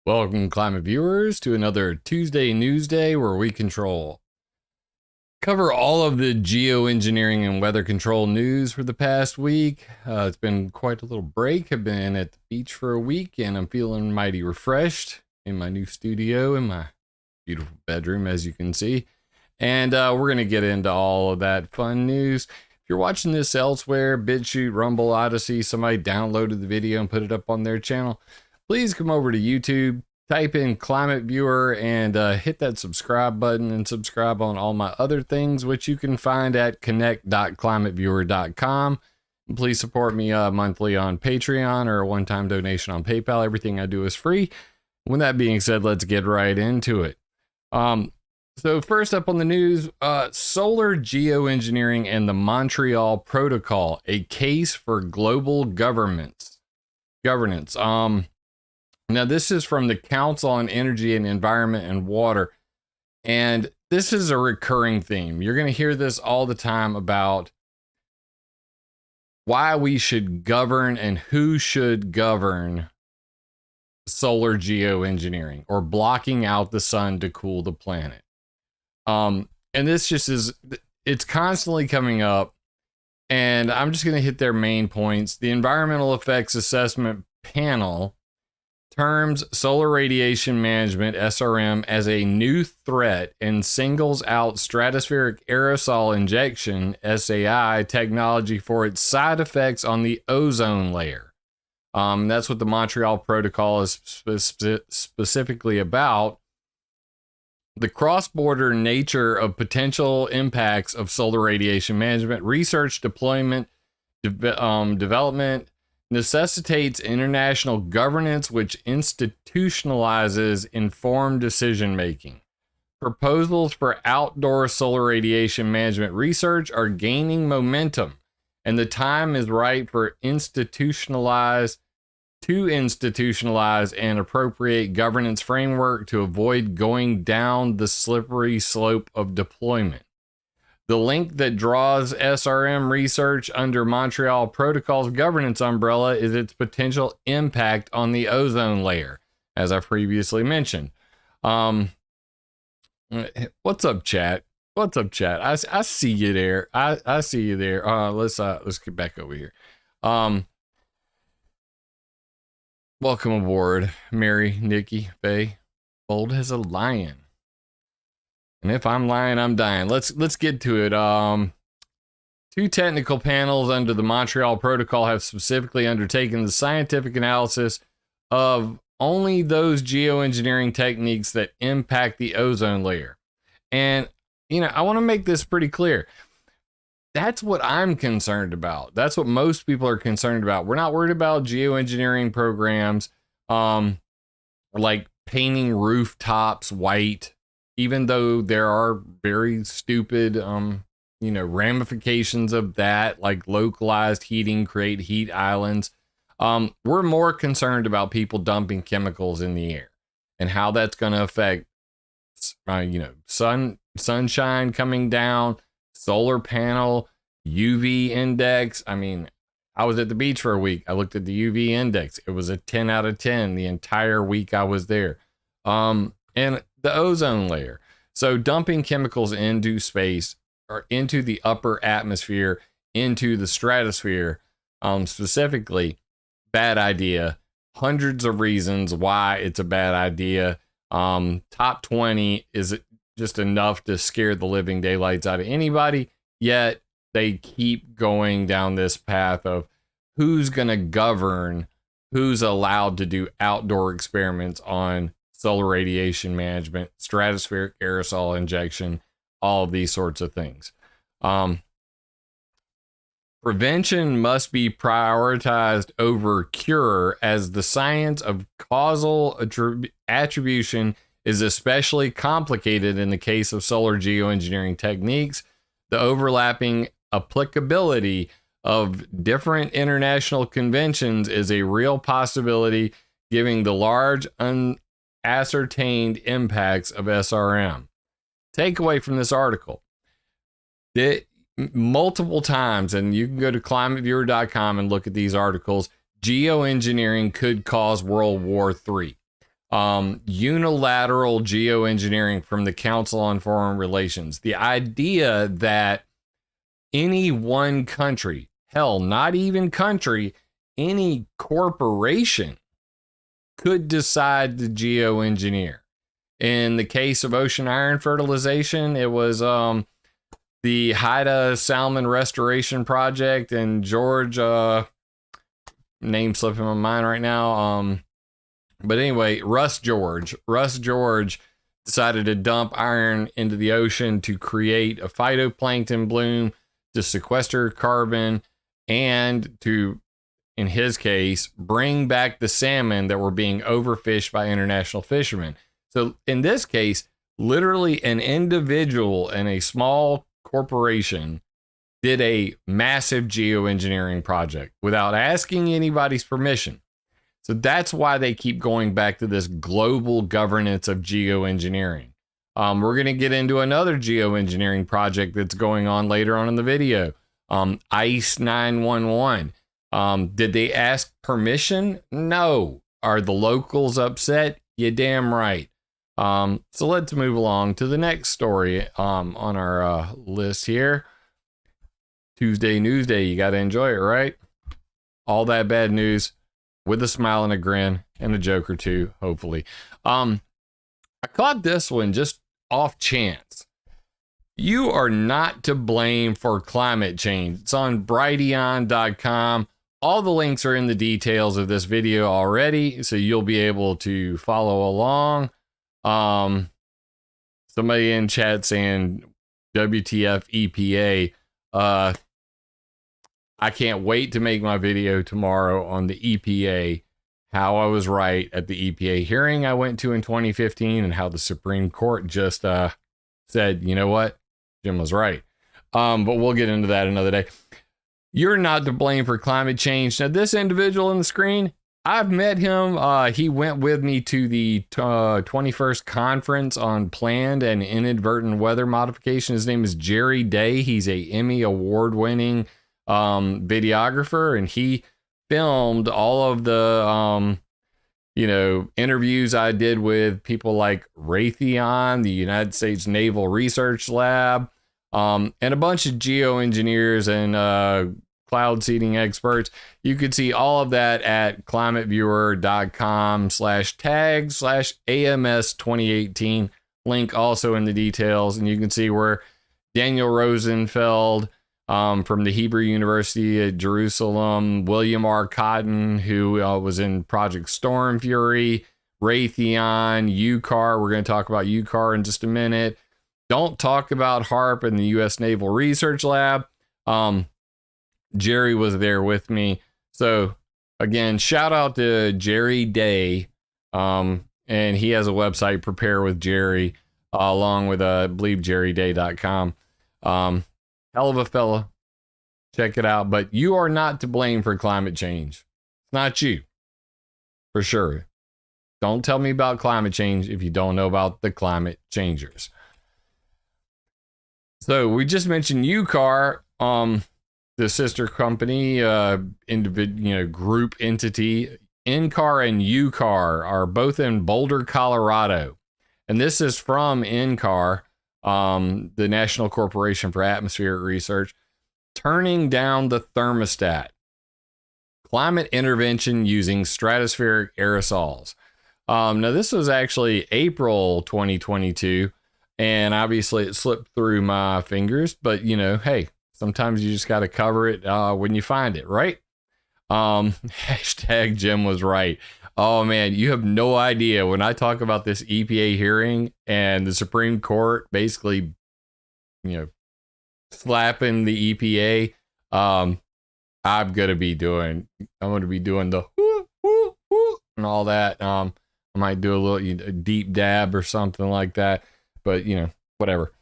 Welcome, climate viewers, to another Tuesday Newsday where we cover all of the geoengineering and weather control news for the past week. It's been quite a little break. I've been at the beach for a week and I'm feeling mighty refreshed in my new studio in my beautiful bedroom, as you can see. And we're going to get into all of that fun news. If you're watching this elsewhere, BitChute, Rumble, Odyssey, somebody downloaded the video and put it up on their channel, please come over to YouTube, type in ClimateViewer, and hit that subscribe button and subscribe on all my other things, which you can find at connect.climateviewer.com. And please support me monthly on Patreon or a one-time donation on PayPal. Everything I do is free. With that being said, let's get right into it. So first up on the news, solar geoengineering and the Montreal Protocol, a case for global governance. Now, this is from the Council on Energy and Environment and Water, and this is a recurring theme. You're going to hear this all the time about why we should govern and who should govern solar geoengineering or blocking out the sun to cool the planet. And this just is, it's constantly coming up, and I'm just going to hit their main points. The Environmental Effects Assessment Panel terms solar radiation management, SRM, as a new threat and singles out stratospheric aerosol injection, SAI, technology for its side effects on the ozone layer. That's what the Montreal Protocol is specifically about. The cross-border nature of potential impacts of solar radiation management, research, deployment, development, necessitates international governance which institutionalizes informed decision-making. Proposals for outdoor solar radiation management research are gaining momentum, and the time is right for institutionalize and appropriate governance framework to avoid going down the slippery slope of deployment. The link that draws SRM research under Montreal Protocol's governance umbrella is its potential impact on the ozone layer, as I previously mentioned. What's up, chat? What's up, chat? I see you there. I see you there. Let's get back over here. Welcome aboard, Mary, Nikki, Faye. Bold as a lion. And if I'm lying, I'm dying. Let's get to it. Two technical panels under the Montreal Protocol have specifically undertaken the scientific analysis of only those geoengineering techniques that impact the ozone layer. And, I want to make this pretty clear. That's what I'm concerned about. That's what most people are concerned about. We're not worried about geoengineering programs, like painting rooftops white, even though there are very stupid, ramifications of that, like localized heating, create heat islands. We're more concerned about people dumping chemicals in the air and how that's going to affect, sunshine coming down, solar panel, UV index. I mean, I was at the beach for a week. I looked at the UV index. It was a 10 out of 10 the entire week I was there. And the ozone layer. So dumping chemicals into space or into the upper atmosphere, into the stratosphere, specifically, bad idea. Hundreds of reasons why it's a bad idea. Top 20 is just enough to scare the living daylights out of anybody, yet they keep going down this path of who's going to govern, who's allowed to do outdoor experiments on solar radiation management, stratospheric aerosol injection, all of these sorts of things. Prevention must be prioritized over cure, as the science of causal attribution is especially complicated in the case of solar geoengineering techniques. The overlapping applicability of different international conventions is a real possibility, given the large unascertained impacts of SRM. Takeaway from this article: multiple times, and you can go to climateviewer.com and look at these articles, geoengineering could cause World War III. unilateral geoengineering from the Council on Foreign Relations. The idea that any one country, hell, not even country, any corporation could decide to geoengineer. In the case of ocean iron fertilization, it was the Haida Salmon Restoration Project, and George, name slipping my mind right now. But anyway, Russ George decided to dump iron into the ocean to create a phytoplankton bloom, to sequester carbon, and to, in his case, bring back the salmon that were being overfished by international fishermen. So in this case, literally an individual and a small corporation did a massive geoengineering project without asking anybody's permission. So that's why they keep going back to this global governance of geoengineering. We're going to get into another geoengineering project that's going on later on in the video. ICE 911. Did they ask permission? No. Are the locals upset? You damn right. So let's move along to the next story on our list here. Tuesday Newsday, you got to enjoy it, right? All that bad news with a smile and a grin and a joke or two, hopefully. I caught this one just off chance. You are not to blame for climate change. It's on brighteon.com. All the links are in the details of this video already, so you'll be able to follow along. Somebody in chat saying WTF EPA. I can't wait to make my video tomorrow on the EPA, how I was right at the EPA hearing I went to in 2015, and how the Supreme Court just said, you know what, Jim was right. But we'll get into that another day. You're not to blame for climate change. Now, this individual on the screen, I've met him. He went with me to the 21st conference on planned and inadvertent weather modification. His name is Jerry Day. He's a Emmy award-winning videographer, and he filmed all of the interviews I did with people like Raytheon, the United States Naval Research Lab, and a bunch of geoengineers and cloud seeding experts. You could see all of that at climateviewer.com/tag/AMS 2018. Link also in the details, and you can see where Daniel Rosenfeld from the Hebrew University at Jerusalem, William R. Cotton, who was in Project Storm Fury, Raytheon, UCAR. We're going to talk about UCAR in just a minute. Don't talk about HARP and the U.S. Naval Research Lab. Jerry was there with me. So again, shout out to Jerry Day. And he has a website, Prepare with Jerry, along with, I believe, jerryday.com. Hell of a fella. Check it out. But you are not to blame for climate change. It's not you. For sure. Don't tell me about climate change if you don't know about the climate changers. So we just mentioned UCAR, the sister company, group entity. NCAR and UCAR are both in Boulder, Colorado. And this is from NCAR, the National Corporation for Atmospheric Research, turning down the thermostat. Climate intervention using stratospheric aerosols. Now, this was actually April 2022, and obviously it slipped through my fingers, but, hey, sometimes you just got to cover it when you find it, right? Hashtag Jim was right. Oh, man, you have no idea. When I talk about this EPA hearing and the Supreme Court basically, slapping the EPA, I'm going to be doing the whoo, whoo, whoo, and all that. I might do a little deep dab or something like that, but, whatever.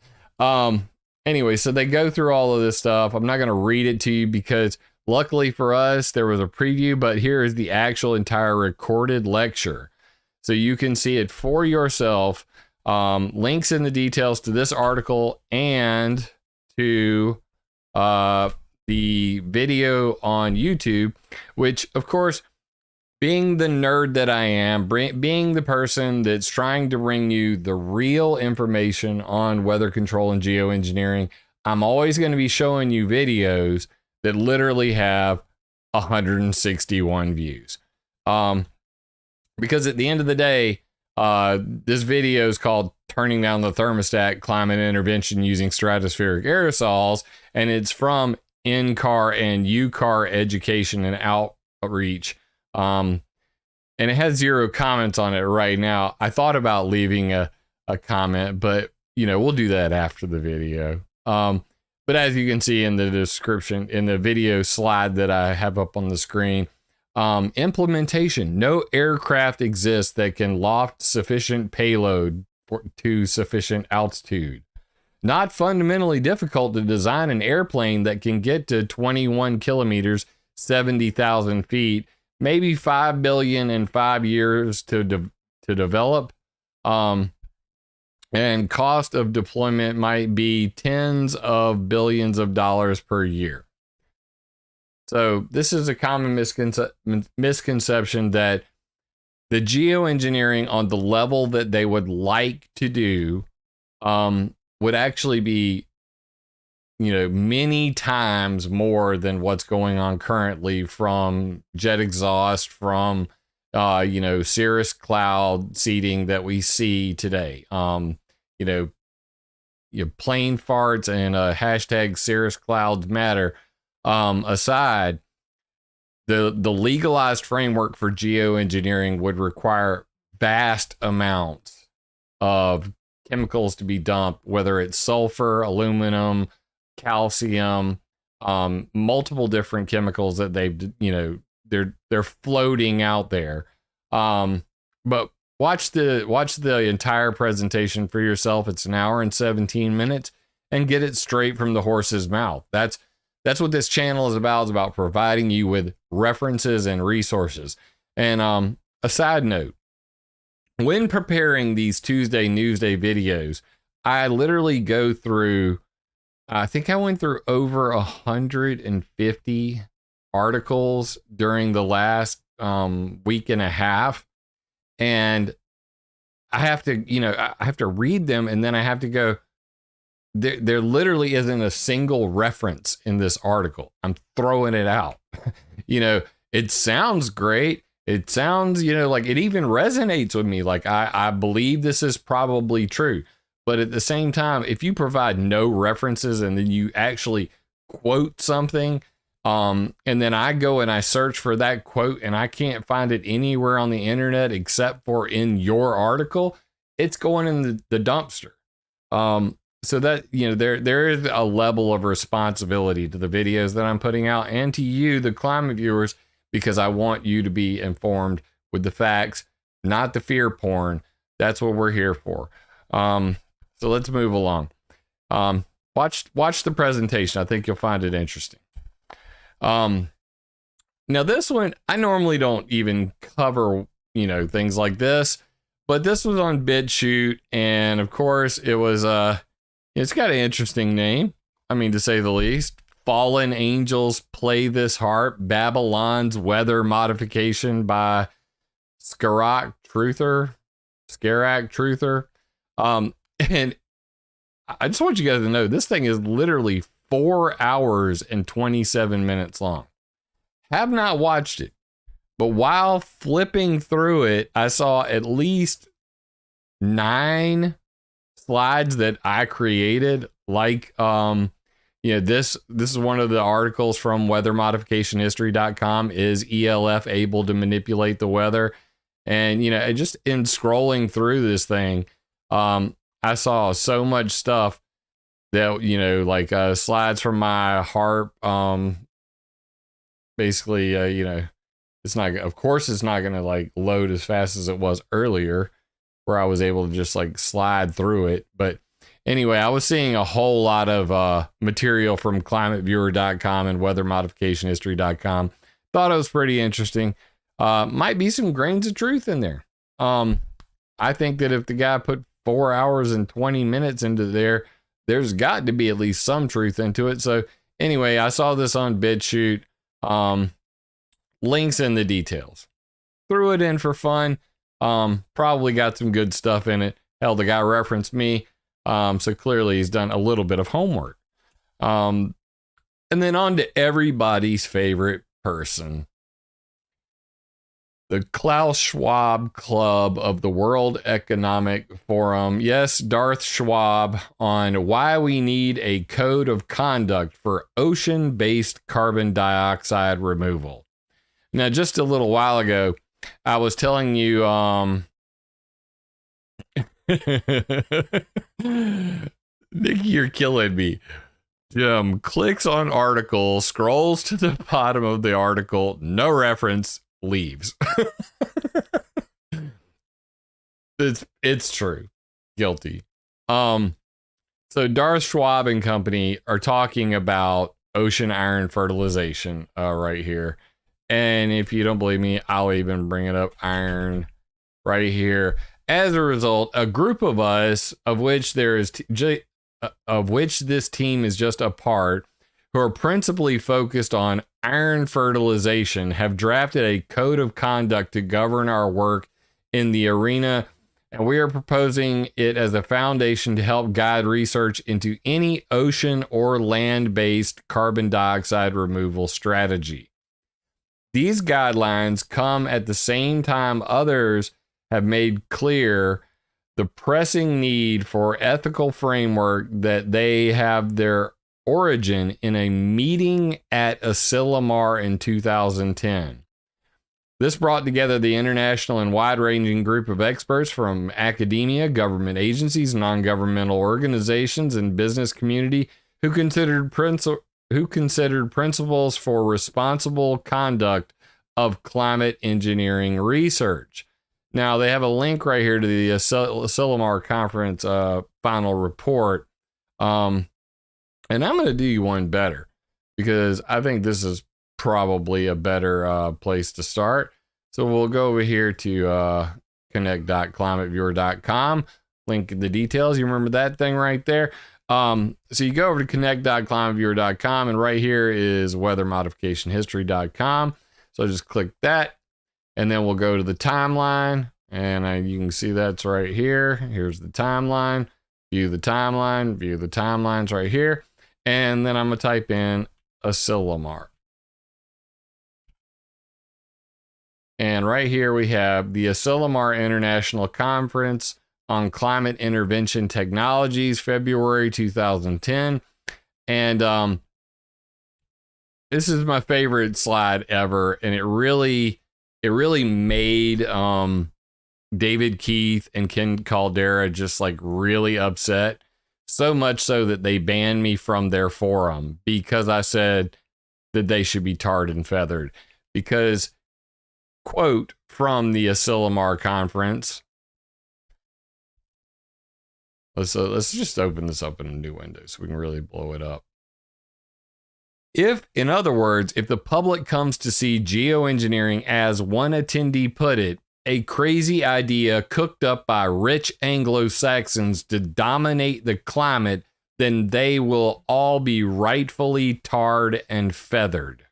Anyway, so they go through all of this stuff. I'm not going to read it to you because luckily for us, there was a preview, but here is the actual entire recorded lecture. So you can see it for yourself. Links in the details to this article and to the video on YouTube, which, of course, being the nerd that I am, being the person that's trying to bring you the real information on weather control and geoengineering, I'm always going to be showing you videos that literally have 161 views. Because at the end of the day, this video is called Turning Down the Thermostat, Climate Intervention Using Stratospheric Aerosols, and it's from in-car and U-car education and outreach. And it has 0 comments on it right now. I thought about leaving a comment, but we'll do that after the video. But as you can see in the description, in the video slide that I have up on the screen, implementation: no aircraft exists that can loft sufficient payload to sufficient altitude. Not fundamentally difficult to design an airplane that can get to 21 kilometers, 70,000 feet, maybe 5 billion in 5 years to develop. And cost of deployment might be tens of billions of dollars per year. So this is a common misconception that the geoengineering on the level that they would like to do would actually be, many times more than what's going on currently, from jet exhaust, from, cirrus cloud seeding that we see today. Plane farts and hashtag cirrus clouds matter aside, the legalized framework for geoengineering would require vast amounts of chemicals to be dumped, whether it's sulfur, aluminum, calcium, multiple different chemicals that they're floating out there. But watch the entire presentation for yourself. It's 1 hour and 17 minutes, and get it straight from the horse's mouth. That's what this channel is about. It's about providing you with references and resources. And a side note, when preparing these Tuesday Newsday videos, I literally go through, I think I went through over 150 articles during the last week and a half. And I have to read them, and then I have to go, there literally isn't a single reference in this article. I'm throwing it out. It sounds great. It sounds, like it even resonates with me. Like I believe this is probably true. But at the same time, if you provide no references and then you actually quote something, and then I go and I search for that quote and I can't find it anywhere on the internet except for in your article, it's going in the dumpster. So that, there is a level of responsibility to the videos that I'm putting out, and to you, the climate viewers, because I want you to be informed with the facts, not the fear porn. That's what we're here for. So let's move along. Watch the presentation. I think you'll find it interesting. Now this one, I normally don't even cover, things like this, but this was on BitChute, and of course it was, it's got an interesting name. I mean, to say the least. Fallen Angels Play This Harp, Babylon's Weather Modification by Skarak Truther. And I just want you guys to know, this thing is literally 4 hours and 27 minutes long. Have not watched it, but while flipping through it, I saw at least 9 slides that I created. Like, this is one of the articles from weathermodificationhistory.com. Is ELF able to manipulate the weather? And, just in scrolling through this thing, I saw so much stuff that, like slides from my harp. Basically, it's not, of course, it's not going to like load as fast as it was earlier, where I was able to just like slide through it. But anyway, I was seeing a whole lot of material from ClimateViewer.com and weathermodificationhistory.com. Thought it was pretty interesting. Might be some grains of truth in there. I think that if the guy put 4 hours and 20 minutes into there's got to be at least some truth into it. So anyway, I saw this on BitChute. Links in the details. threw it in for fun. Probably got some good stuff in it. Hell, the guy referenced me. So clearly he's done a little bit of homework. And then on to everybody's favorite person, the Klaus Schwab Club of the World Economic Forum. Yes, Darth Schwab, on why we need a code of conduct for ocean-based carbon dioxide removal. Now, just a little while ago, I was telling you, Nikki, you're killing me. Clicks on article, scrolls to the bottom of the article, no reference, leaves. It's true. Guilty. So Darth Schwab and company are talking about ocean iron fertilization right here. And if you don't believe me, I'll even bring it up. Iron right here. As a result, a group of us, of which this team is just a part, who are principally focused on iron fertilization, have drafted a code of conduct to govern our work in the arena, and we are proposing it as a foundation to help guide research into any ocean or land-based carbon dioxide removal strategy. These guidelines come at the same time others have made clear the pressing need for ethical framework that they have their origin in a meeting at Asilomar in 2010. This brought together the international and wide-ranging group of experts from academia, government agencies, non-governmental organizations, and business community who considered principles for responsible conduct of climate engineering research. Now, they have a link right here to the Asilomar Conference final report. And I'm going to do you one better, because I think this is probably a better place to start. So we'll go over here to connect.climateviewer.com, link in the details. You remember that thing right there? So you go over to connect.climateviewer.com, and right here is weathermodificationhistory.com. So just click that, and then we'll go to the timeline, and you can see that's right here. Here's the timeline. View the timeline. View the timelines right here. And then I'm going to type in Asilomar. And right here we have the Asilomar International Conference on Climate Intervention Technologies, February 2010. And this is my favorite slide ever, and it really made David Keith and Ken Caldera just like really upset. So much so that they banned me from their forum because I said that they should be tarred and feathered. Because, quote from the Asilomar conference, let's just open this up in a new window so we can really blow it up. In other words, if the public comes to see geoengineering, as one attendee put it, a crazy idea cooked up by rich Anglo-Saxons to dominate the climate, then they will all be rightfully tarred and feathered.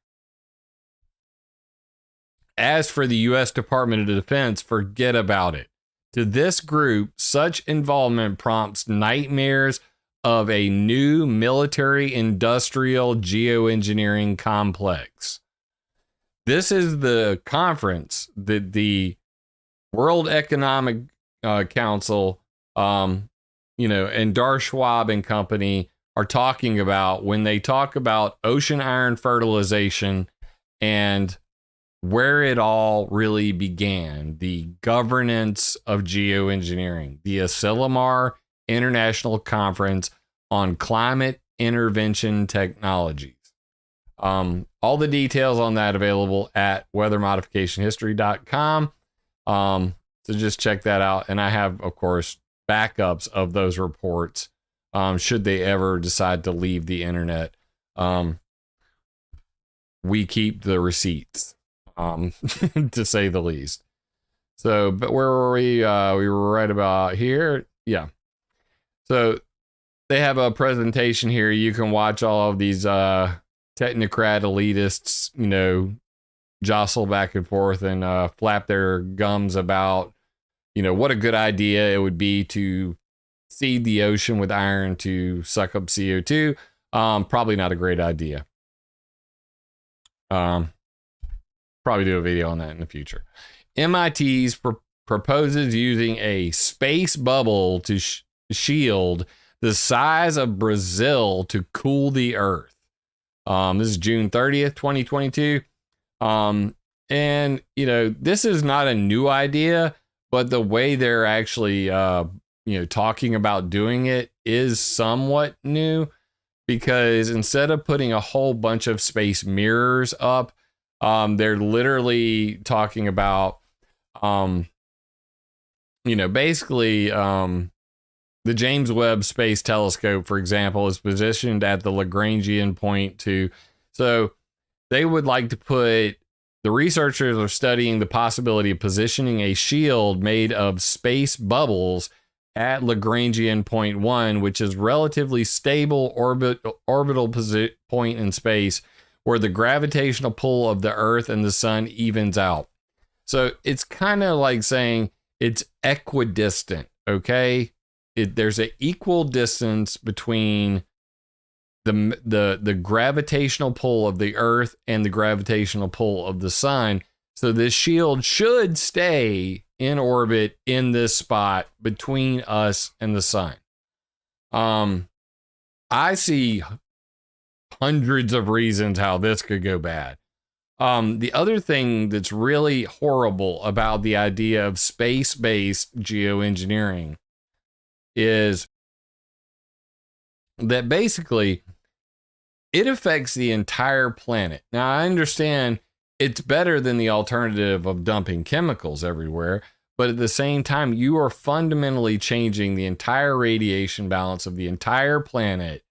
As for the U.S. Department of Defense, forget about it. To this group, such involvement prompts nightmares of a new military-industrial geoengineering complex. This is the conference that the World Economic Council, and Darth Schwab and company are talking about when they talk about ocean iron fertilization and where it all really began, the governance of geoengineering, the Asilomar International Conference on Climate Intervention Technologies. All the details on that available at weathermodificationhistory.com. So just check that out. And I have, of course, backups of those reports should they ever decide to leave the internet. We keep the receipts, to say the least. So, but where were we? We were right about here. Yeah. So they have a presentation here. You can watch all of these technocrat elitists, jostle back and forth and flap their gums about, what a good idea it would be to seed the ocean with iron to suck up CO2. Probably not a great idea. Probably do a video on that in the future. MIT's proposes using a space bubble to shield the size of Brazil to cool the Earth. This is June 30th, 2022. And, this is not a new idea, but the way they're actually, talking about doing it is somewhat new, because instead of putting a whole bunch of space mirrors up, they're literally talking about, basically, the James Webb Space Telescope, for example, is positioned at the Lagrangian point so they would like to put, the researchers are studying the possibility of positioning a shield made of space bubbles at Lagrangian point 1, which is relatively stable orbital point in space where the gravitational pull of the Earth and the sun evens out. So it's kind of like saying it's equidistant, okay? There's an equal distance between the gravitational pull of the Earth and the gravitational pull of the sun. So this shield should stay in orbit in this spot between us and the sun. I see hundreds of reasons how this could go bad. The other thing that's really horrible about the idea of space-based geoengineering is that basically it affects the entire planet. Now, I understand it's better than the alternative of dumping chemicals everywhere, but at the same time, you are fundamentally changing the entire radiation balance of the entire planet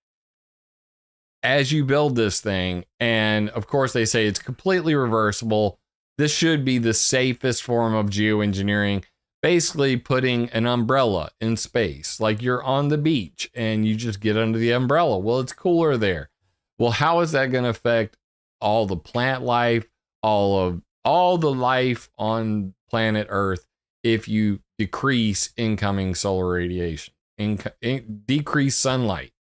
as you build this thing. And of course, they say it's completely reversible. This should be the safest form of geoengineering, basically putting an umbrella in space, like you're on the beach and you just get under the umbrella. Well, it's cooler there. Well, how is that going to affect all the plant life, all the life on planet Earth if you decrease incoming solar radiation, decrease sunlight?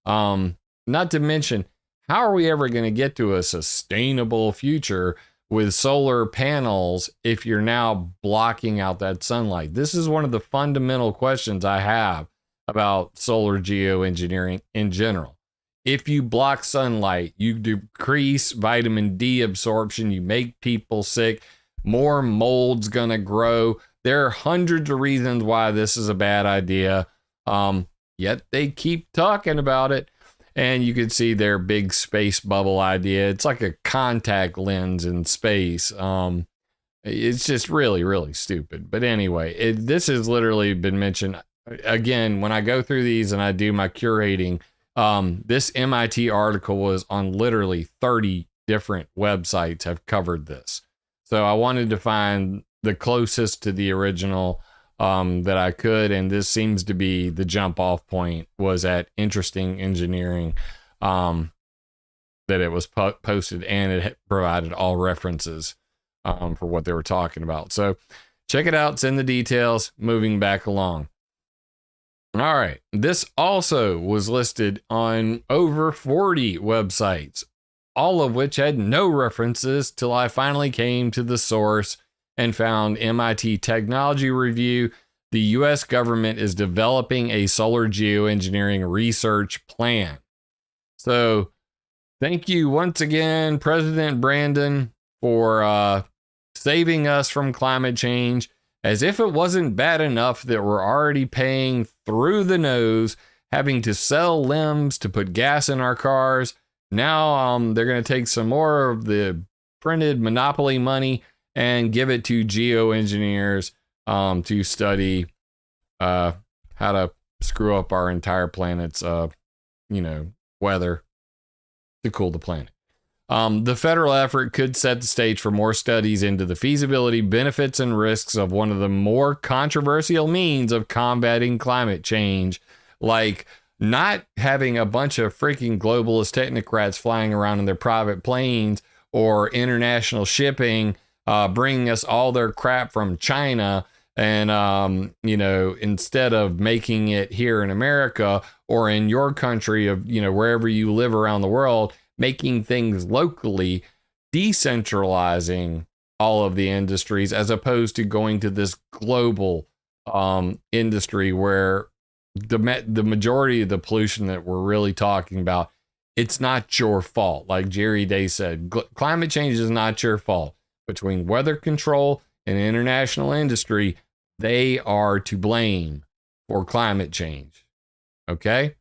Not to mention, how are we ever going to get to a sustainable future with solar panels if you're now blocking out that sunlight? This is one of the fundamental questions I have about solar geoengineering in general. If you block sunlight, you decrease vitamin D absorption, you make people sick, more mold's gonna grow. There are hundreds of reasons why this is a bad idea, yet they keep talking about it. And you can see their big space bubble idea. It's like a contact lens in space. It's just really, really stupid. But anyway, this has literally been mentioned. Again, when I go through these and I do my curating, this MIT article was on literally 30 different websites have covered this. So I wanted to find the closest to the original that I could, and this seems to be the jump off point was at Interesting Engineering, that it was posted, and it provided all references for what they were talking about. So check it out. It's in the details. Moving back along. All right. This also was listed on over 40 websites, all of which had no references till I finally came to the source and found MIT Technology Review. The U.S. government is developing a solar geoengineering research plan. So thank you once again, President Brandon, for saving us from climate change. As if it wasn't bad enough that we're already paying through the nose, having to sell limbs to put gas in our cars. Now they're going to take some more of the printed monopoly money and give it to geoengineers to study how to screw up our entire planet's weather to cool the planet. The federal effort could set the stage for more studies into the feasibility, benefits, and risks of one of the more controversial means of combating climate change, like not having a bunch of freaking globalist technocrats flying around in their private planes or international shipping, bringing us all their crap from China. And, instead of making it here in America or in your country of, wherever you live around the world, making things locally, decentralizing all of the industries as opposed to going to this global industry where the majority of the pollution that we're really talking about, it's not your fault. Like Jerry Day said, climate change is not your fault. Between weather control and international industry, they are to blame for climate change. Okay?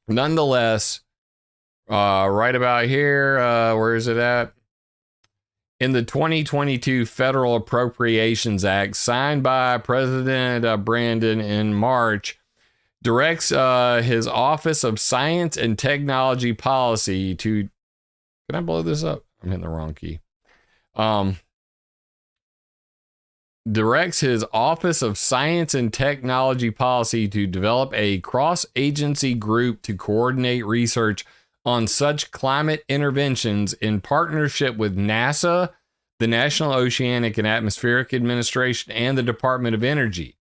Nonetheless, right about here, where is it at? In the 2022 Federal Appropriations Act, signed by President Brandon in March, directs his Office of Science and Technology Policy to... Can I blow this up? I'm hitting the wrong key. Directs his Office of Science and Technology Policy to develop a cross-agency group to coordinate research on such climate interventions in partnership with NASA, the National Oceanic and Atmospheric Administration, and the Department of Energy.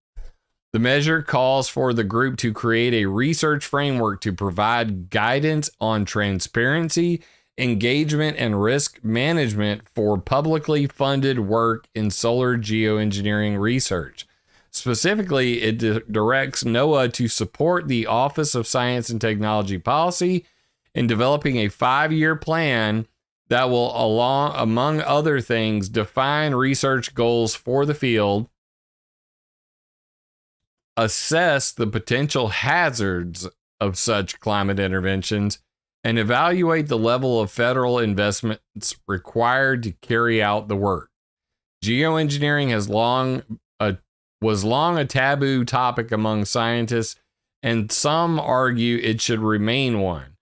The measure calls for the group to create a research framework to provide guidance on transparency, engagement, and risk management for publicly funded work in solar geoengineering research. Specifically, it directs NOAA to support the Office of Science and Technology Policy in developing a 5-year plan that will, among other things, define research goals for the field, assess the potential hazards of such climate interventions, and evaluate the level of federal investments required to carry out the work. Geoengineering was long a taboo topic among scientists, and some argue it should remain one.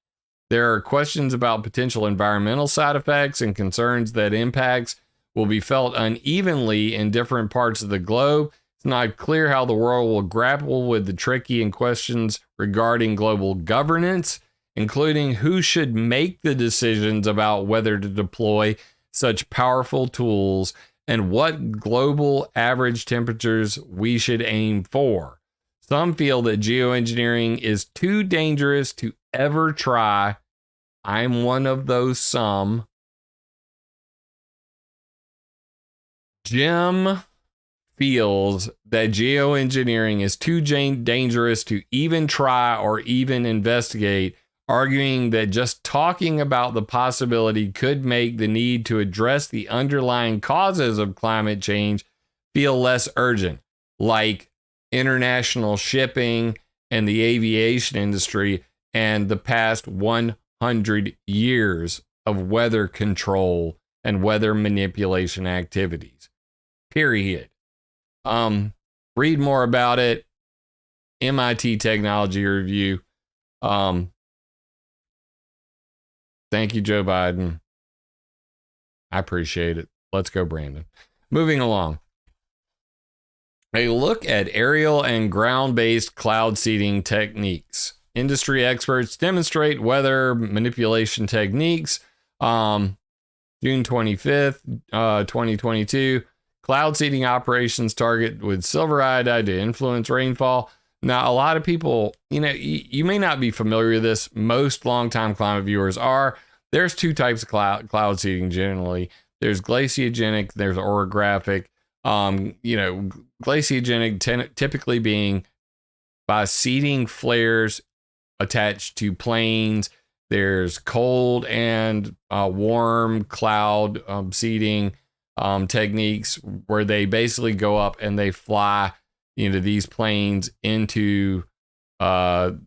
There are questions about potential environmental side effects and concerns that impacts will be felt unevenly in different parts of the globe. It's not clear how the world will grapple with the tricky questions regarding global governance, including who should make the decisions about whether to deploy such powerful tools and what global average temperatures we should aim for. Some feel that geoengineering is too dangerous to ever try. I'm one of those some. Jim feels that geoengineering is too dangerous to even try or even investigate, arguing that just talking about the possibility could make the need to address the underlying causes of climate change feel less urgent, like international shipping and the aviation industry and the past 100 years of weather control and weather manipulation activities. Period. Read more about it. MIT Technology Review. Thank you, Joe Biden. I appreciate it. Let's go, Brandon. Moving along. A look at aerial and ground-based cloud seeding techniques. Industry experts demonstrate weather manipulation techniques. June 25th, 2022. Cloud seeding operations target with silver iodide to influence rainfall. Now, a lot of people, you may not be familiar with this. Most longtime climate viewers are. There's two types of cloud seeding generally. There's glaciogenic, there's orographic. Glaciogenic typically being by seeding flares attached to plains. There's cold and warm cloud seeding techniques where they basically go up and they fly these planes into the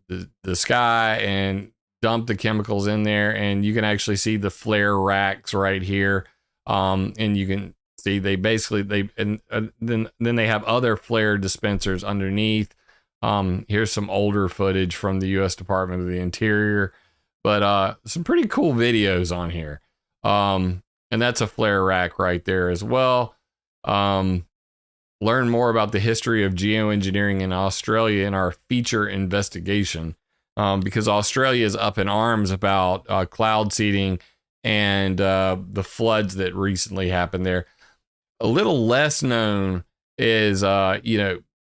sky and dump the chemicals in there, and you can actually see the flare racks right here, and you can see then they have other flare dispensers underneath. Here's some older footage from the U.S. Department of the Interior, but some pretty cool videos on here, and that's a flare rack right there as well. Learn more about the history of geoengineering in Australia in our feature investigation, because Australia is up in arms about cloud seeding and the floods that recently happened there. A little less known is,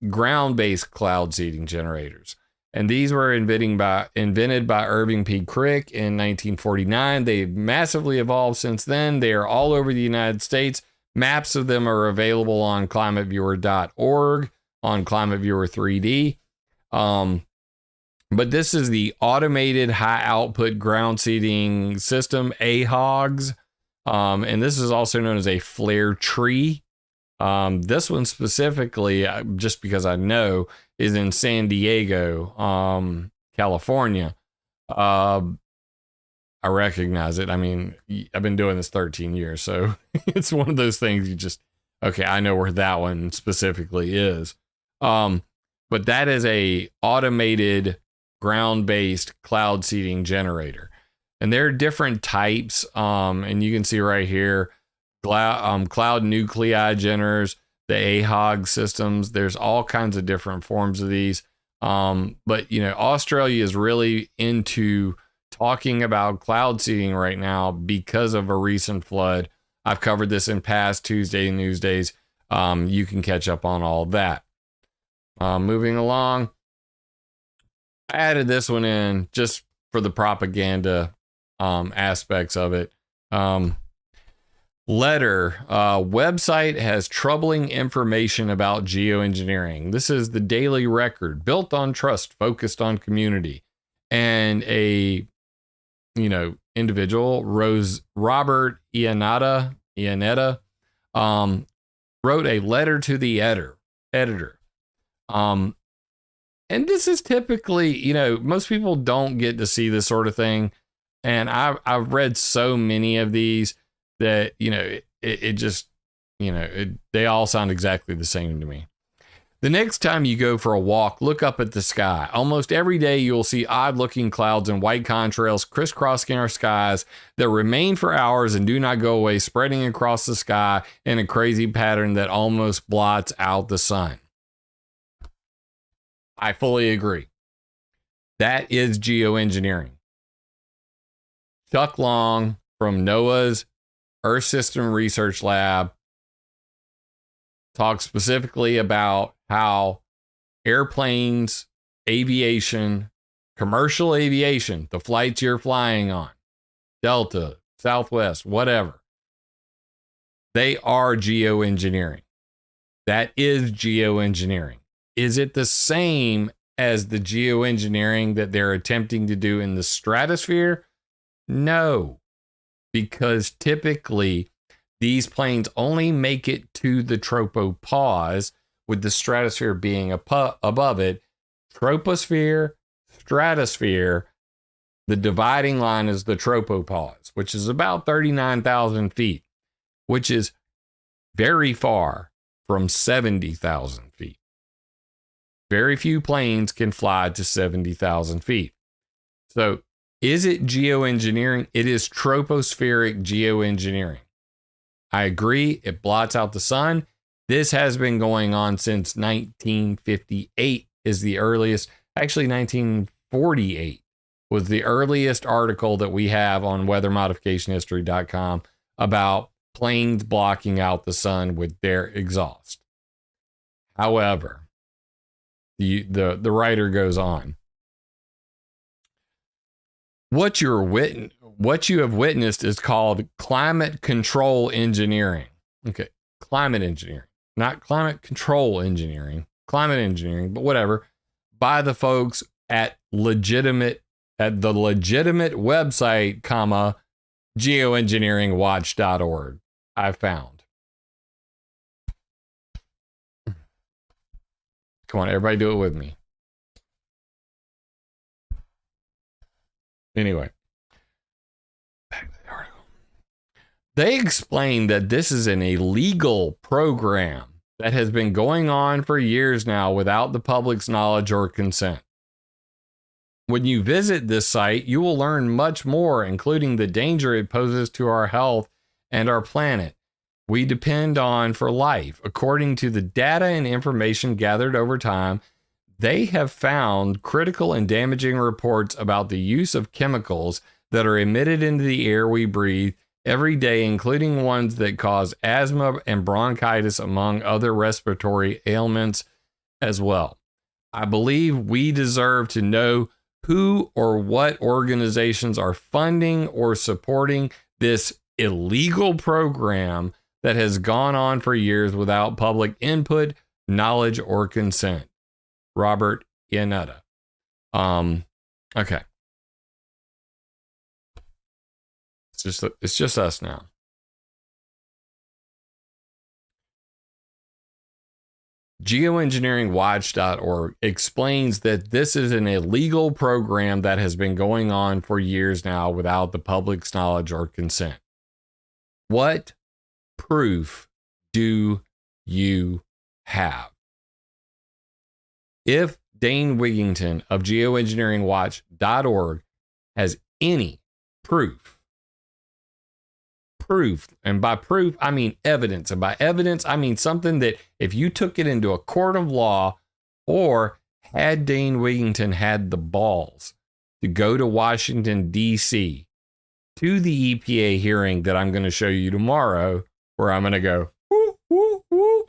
ground-based cloud seeding generators. And these were invented by Irving P. Crick in 1949. They've massively evolved since then. They are all over the United States. Maps of them are available on ClimateViewer.org, on ClimateViewer 3D. But this is the automated high output ground seeding system, AHOGS. And this is also known as a flare tree. This one specifically, just because I know, is in San Diego, California. I recognize it. I mean, I've been doing this 13 years, so it's one of those things you just, okay, I know where that one specifically is. But that is a automated ground-based cloud seeding generator. And there are different types, and you can see right here, cloud nuclei generators, the AHOG systems. There's all kinds of different forms of these. But, Australia is really into talking about cloud seeding right now because of a recent flood. I've covered this in past Tuesday Newsdays. You can catch up on all of that. Moving along. I added this one in just for the propaganda aspects of it. Website has troubling information about geoengineering. This is the Daily Record, built on trust, focused on community. And a, individual, Robert Iannetta, wrote a letter to the editor. And this is typically, most people don't get to see this sort of thing. And I've read so many of these that, it just, they all sound exactly the same to me. The next time you go for a walk, look up at the sky. Almost every day you'll see odd-looking clouds and white contrails crisscrossing our skies that remain for hours and do not go away, spreading across the sky in a crazy pattern that almost blots out the sun. I fully agree. That is geoengineering. Chuck Long from NOAA's Earth System Research Lab talks specifically about how airplanes, aviation, commercial aviation, the flights you're flying on, Delta, Southwest, whatever, they are geoengineering. That is geoengineering. Is it the same as the geoengineering that they're attempting to do in the stratosphere? No, because typically these planes only make it to the tropopause, with the stratosphere being above it. Troposphere, stratosphere, the dividing line is the tropopause, which is about 39,000 feet, which is very far from 70,000 feet. Very few planes can fly to 70,000 feet. So is it geoengineering? It is tropospheric geoengineering. I agree, it blots out the sun. This has been going on since 1958 is the earliest. Actually, 1948 was the earliest article that we have on weathermodificationhistory.com about planes blocking out the sun with their exhaust. However, the writer goes on. What you have witnessed is called climate control engineering. Okay, climate engineering, not climate control engineering, climate engineering, but whatever, by the folks at the legitimate website, geoengineeringwatch.org. I found. Come on, everybody, do it with me. Anyway, back to the article. They explain that this is an illegal program that has been going on for years now without the public's knowledge or consent. When you visit this site, you will learn much more, including the danger it poses to our health and our planet we depend on for life. According to the data and information gathered over time, they have found critical and damaging reports about the use of chemicals that are emitted into the air we breathe every day, including ones that cause asthma and bronchitis, among other respiratory ailments as well. I believe we deserve to know who or what organizations are funding or supporting this illegal program that has gone on for years without public input, knowledge, or consent. Robert Iannetta. Okay. It's just us now. Geoengineeringwatch.org explains that this is an illegal program that has been going on for years now without the public's knowledge or consent. What proof do you have? If Dane Wigington of Geoengineeringwatch.org has any proof, and by proof, I mean evidence, and by evidence, I mean something that if you took it into a court of law, or had Dane Wigington had the balls to go to Washington, D.C., to the EPA hearing that I'm going to show you tomorrow, where I'm going to go, woo, woo, woo.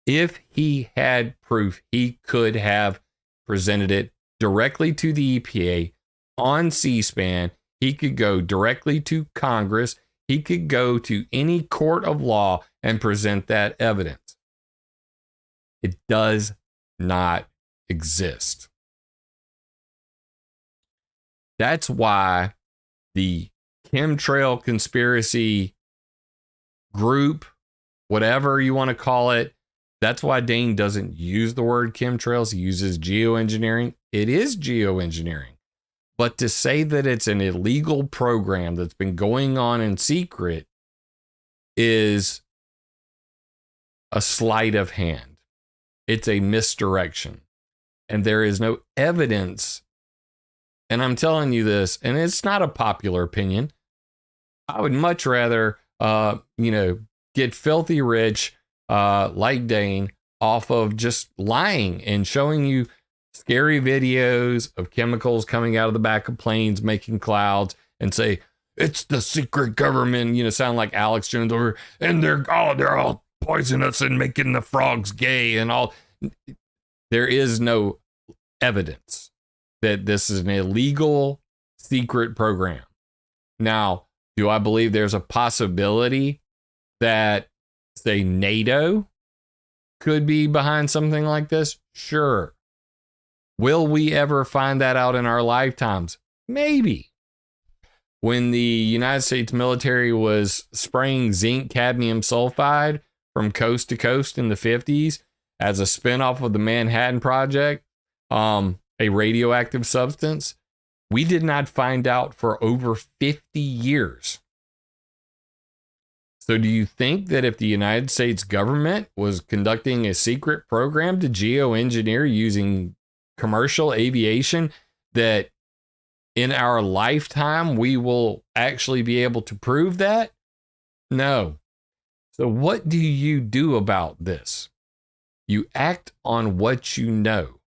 If he had proof, he could have presented it directly to the EPA on C-SPAN. He could go directly to Congress. He could go to any court of law and present that evidence. It does not exist. That's why the chemtrail conspiracy group, whatever you want to call it, that's why Dane doesn't use the word chemtrails. He uses geoengineering. It is geoengineering. But to say that it's an illegal program that's been going on in secret is a sleight of hand. It's a misdirection. And there is no evidence. And I'm telling you this, and it's not a popular opinion. I would much rather, get filthy rich like Dane off of just lying and showing you scary videos of chemicals coming out of the back of planes, making clouds, and say, it's the secret government, sound like Alex Jones over, and they're all poisonous and making the frogs gay and all. There is no evidence that this is an illegal secret program. Now, do I believe there's a possibility that, say, NATO could be behind something like this? Sure. Will we ever find that out in our lifetimes? Maybe. When the United States military was spraying zinc cadmium sulfide from coast to coast in the 50s as a spinoff of the Manhattan Project, a radioactive substance, we did not find out for over 50 years. So do you think that if the United States government was conducting a secret program to geoengineer using commercial aviation, that in our lifetime we will actually be able to prove that? No. So what do you do about this? You act on what you know.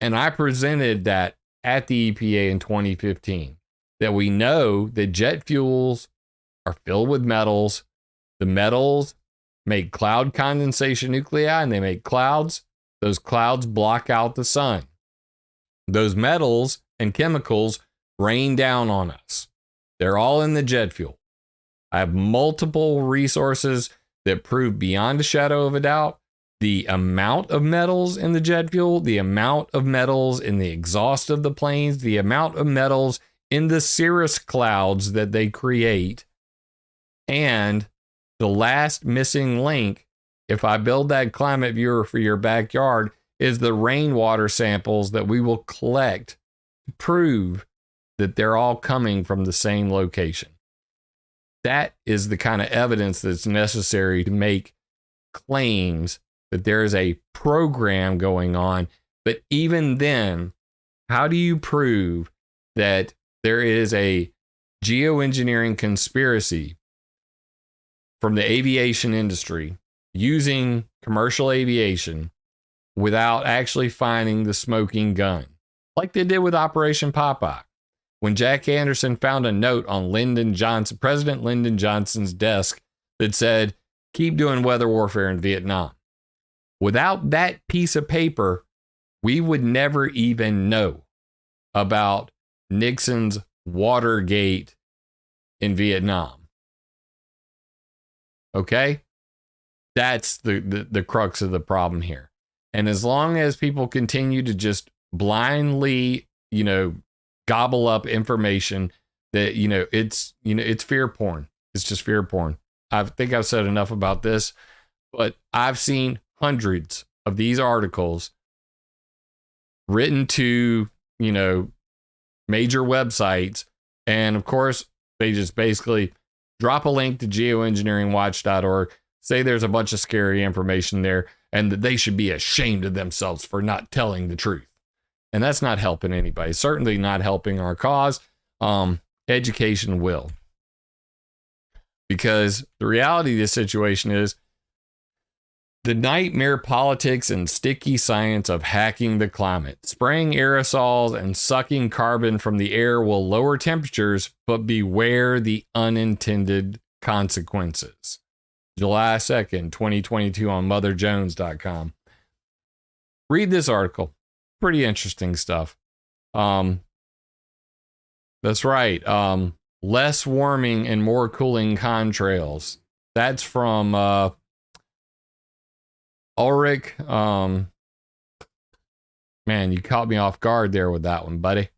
And I presented that at the EPA in 2015, that we know that jet fuels are filled with metals. The metals make cloud condensation nuclei, and they make clouds. Those clouds block out the sun. Those metals and chemicals rain down on us. They're all in the jet fuel. I have multiple resources that prove beyond a shadow of a doubt the amount of metals in the jet fuel, the amount of metals in the exhaust of the planes, the amount of metals in the cirrus clouds that they create. And the last missing link, if I build that ClimateViewer for your backyard, is the rainwater samples that we will collect to prove that they're all coming from the same location. That is the kind of evidence that's necessary to make claims that there is a program going on. But even then, how do you prove that there is a geoengineering conspiracy from the aviation industry using commercial aviation without actually finding the smoking gun, like they did with Operation Popeye? when Jack Anderson found a note on President Lyndon Johnson's desk that said, keep doing weather warfare in Vietnam. Without that piece of paper, we would never even know about Nixon's Watergate in Vietnam. Okay? That's the crux of the problem here. And as long as people continue to just blindly, gobble up information that, it's fear porn. It's just fear porn. I think I've said enough about this, but I've seen hundreds of these articles written to, major websites. And of course, they just basically drop a link to geoengineeringwatch.org, say there's a bunch of scary information there, and that they should be ashamed of themselves for not telling the truth. And that's not helping anybody. Certainly not helping our cause. Education will. Because the reality of this situation is the nightmare politics and sticky science of hacking the climate. Spraying aerosols and sucking carbon from the air will lower temperatures, but beware the unintended consequences. July 2nd, 2022 on motherjones.com. Read this article. Pretty interesting stuff. That's right. Less warming and more cooling contrails. That's from Ulrich. Man, you caught me off guard there with that one, buddy.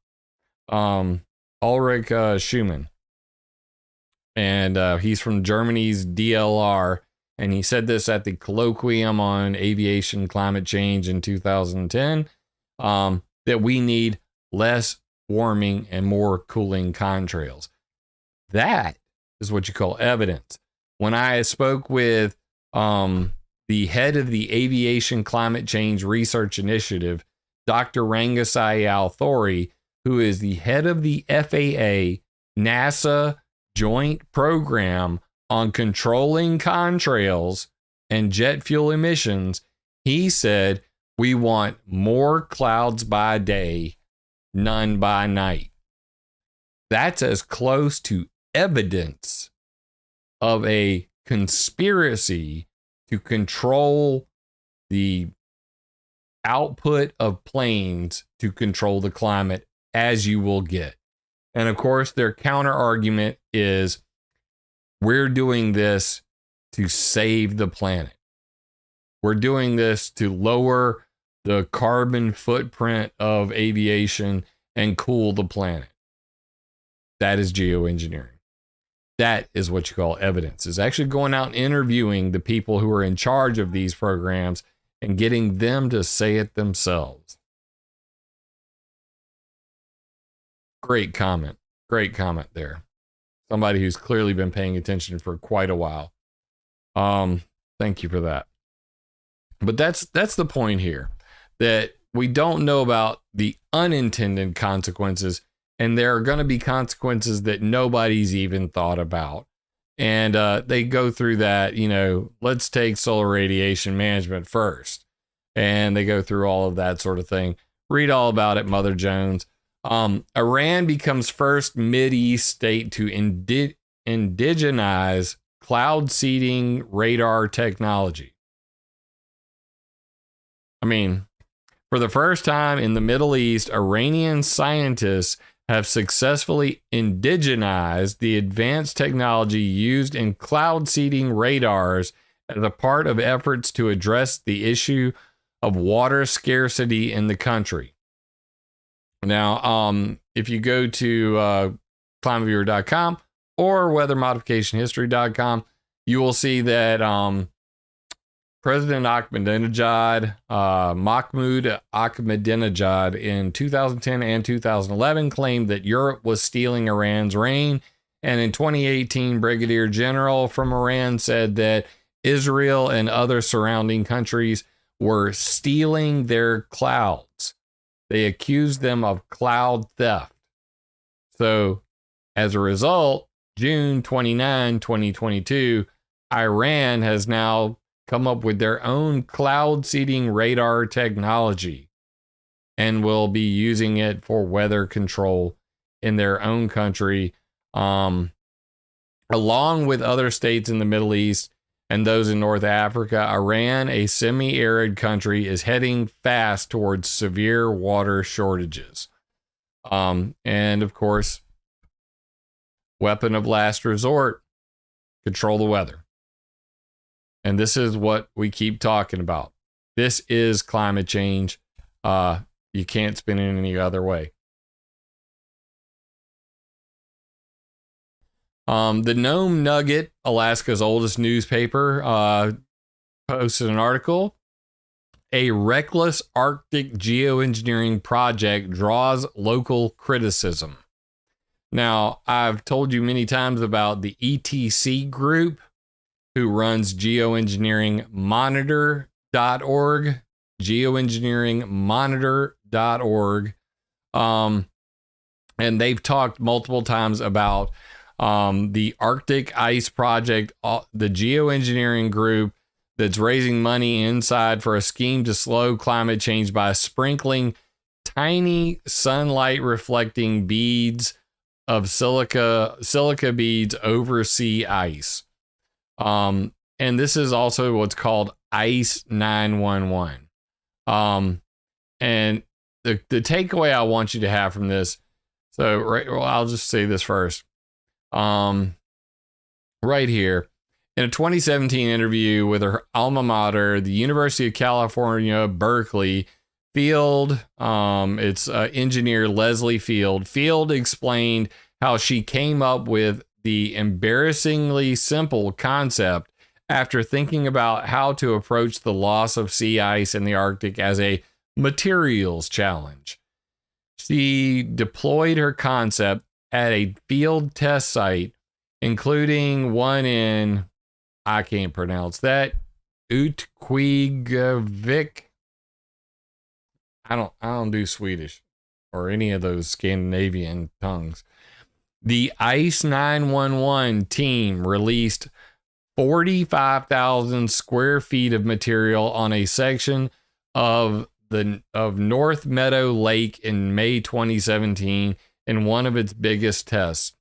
Ulrich Schumann. And he's from Germany's DLR. And he said this at the colloquium on aviation climate change in 2010. That we need less warming and more cooling contrails. That is what you call evidence. When I spoke with the head of the Aviation Climate Change Research Initiative, Dr. Rangasai Althori, who is the head of the FAA NASA Joint Program on controlling contrails and jet fuel emissions, he said, we want more clouds by day, none by night. That's as close to evidence of a conspiracy to control the output of planes to control the climate as you will get. And of course, their counter argument is we're doing this to save the planet. We're doing this to lower the carbon footprint of aviation and cool the planet. That is geoengineering. That is what you call evidence. Is actually going out and interviewing the people who are in charge of these programs and getting them to say it themselves. Great comment. Great comment there. Somebody who's clearly been paying attention for quite a while. Thank you for that. But that's the point here, that we don't know about the unintended consequences, and there are going to be consequences that nobody's even thought about. And they go through that, let's take solar radiation management first. And they go through all of that sort of thing. Read all about it, Mother Jones. Iran becomes first Mideast state to indigenize cloud seeding radar technology. I mean, for the first time in the Middle East, Iranian scientists have successfully indigenized the advanced technology used in cloud seeding radars as a part of efforts to address the issue of water scarcity in the country. Now, if you go to ClimateViewer.com or WeatherModificationHistory.com, you will see that President Mahmoud Ahmadinejad in 2010 and 2011 claimed that Europe was stealing Iran's rain. And in 2018, Brigadier General from Iran said that Israel and other surrounding countries were stealing their clouds. They accused them of cloud theft. So as a result, June 29, 2022, Iran has now come up with their own cloud seeding radar technology and will be using it for weather control in their own country, along with other states in the Middle East and those in North Africa. Iran, a semi-arid country, is heading fast towards severe water shortages. And of course, weapon of last resort, control the weather. And this is what we keep talking about. This is climate change. You can't spin it any other way. The Nome Nugget, Alaska's oldest newspaper, posted an article. A reckless Arctic geoengineering project draws local criticism. Now, I've told you many times about the ETC group, who runs geoengineeringmonitor.org, geoengineeringmonitor.org. And they've talked multiple times about the Arctic Ice Project, the geoengineering group that's raising money inside for a scheme to slow climate change by sprinkling tiny sunlight reflecting beads of silica beads over sea ice. And this is also what's called Ice 911. And the takeaway I want you to have from this, I'll just say this first. Right here, in a 2017 interview with her alma mater, the University of California, Berkeley, it's engineer Leslie Field. Field explained how she came up with the embarrassingly simple concept after thinking about how to approach the loss of sea ice in the Arctic as a materials challenge. She deployed her concept at a field test site, including one in, I can't pronounce that, Utquigavik. I don't do Swedish or any of those Scandinavian tongues. The Ice 911 team released 45,000 square feet of material on a section of North Meadow Lake in May 2017 in one of its biggest tests.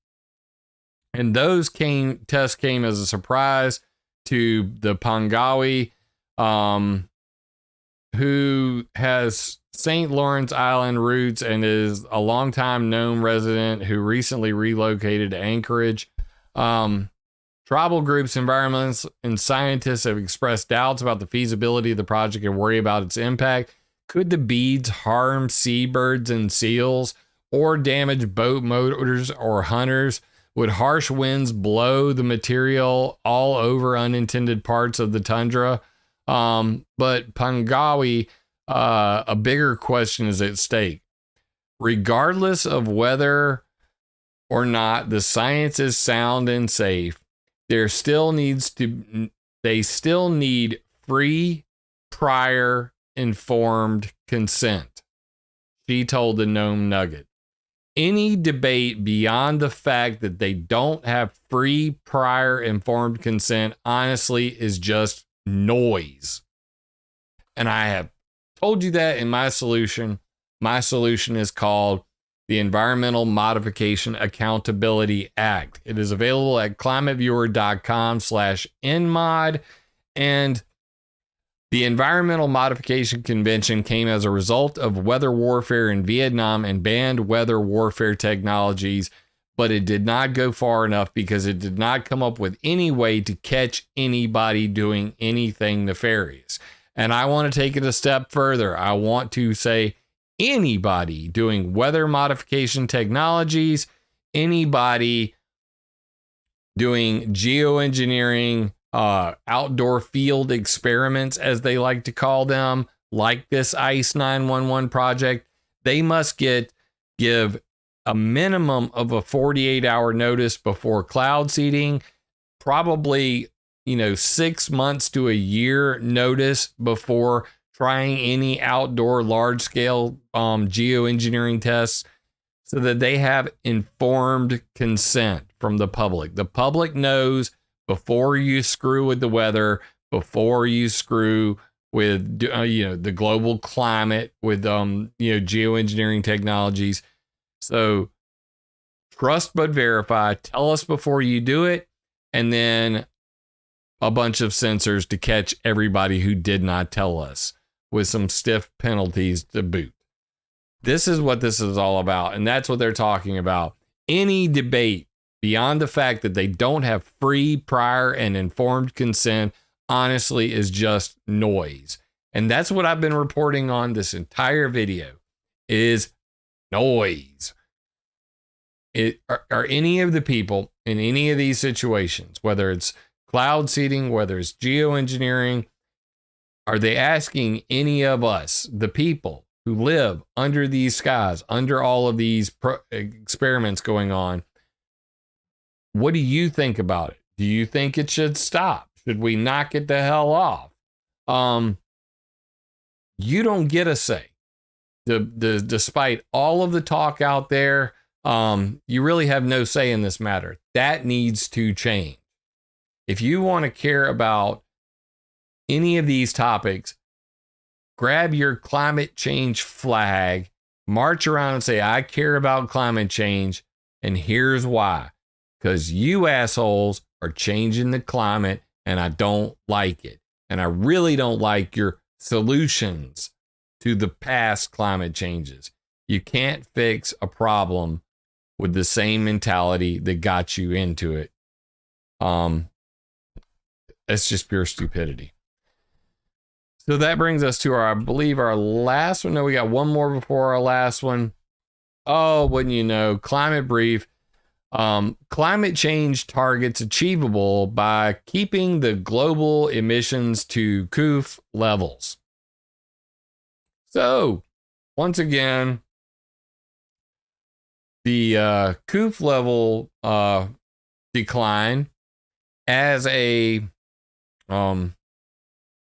And those tests came as a surprise to the Pangawi, who has St. Lawrence Island roots and is a longtime Nome resident who recently relocated to Anchorage. Tribal groups, environmentalists, and scientists have expressed doubts about the feasibility of the project and worry about its impact. Could the beads harm seabirds and seals or damage boat motors or hunters? Would harsh winds blow the material all over unintended parts of the tundra? But Pangawi, a bigger question is at stake. Regardless of whether or not the science is sound and safe, they still need free, prior, informed consent, she told the Nome Nugget. Any debate beyond the fact that they don't have free, prior, informed consent, honestly, is just noise. And I have told you that in my solution. My solution is called the Environmental Modification Accountability Act. It is available at climateviewer.com/nmod. And the Environmental Modification Convention came as a result of weather warfare in Vietnam and banned weather warfare technologies, but it did not go far enough because it did not come up with any way to catch anybody doing anything nefarious. And I want to take it a step further. I want to say anybody doing weather modification technologies, anybody doing geoengineering, outdoor field experiments, as they like to call them, like this Ice 911 project, they must give a minimum of a 48-hour notice before cloud seeding, probably 6 months to a year notice before trying any outdoor large-scale geoengineering tests, so that they have informed consent from the public. The public knows before you screw with the weather, before you screw with the global climate with geoengineering technologies. So trust but verify, tell us before you do it, and then a bunch of censors to catch everybody who did not tell us with some stiff penalties to boot. This is what this is all about, and that's what they're talking about. Any debate beyond the fact that they don't have free, prior, and informed consent, honestly, is just noise. And that's what I've been reporting on this entire video, is noise. Are any of the people in any of these situations, whether it's cloud seeding, whether it's geoengineering, are they asking any of us, the people who live under these skies, under all of these experiments going on, what do you think about it? Do you think it should stop? Should we knock it the hell off? You don't get a say. Despite all of the talk out there, you really have no say in this matter. That needs to change. If you want to care about any of these topics, grab your climate change flag, march around and say, I care about climate change, and here's why. Because you assholes are changing the climate, and I don't like it. And I really don't like your solutions to the past climate changes. You can't fix a problem with the same mentality that got you into it. It's just pure stupidity. So that brings us to I believe our last one. No, we got one more before our last one. Oh, wouldn't you know, climate brief. Climate change targets achievable by keeping the global emissions to COOF levels. So, once again, the COOF level decline as a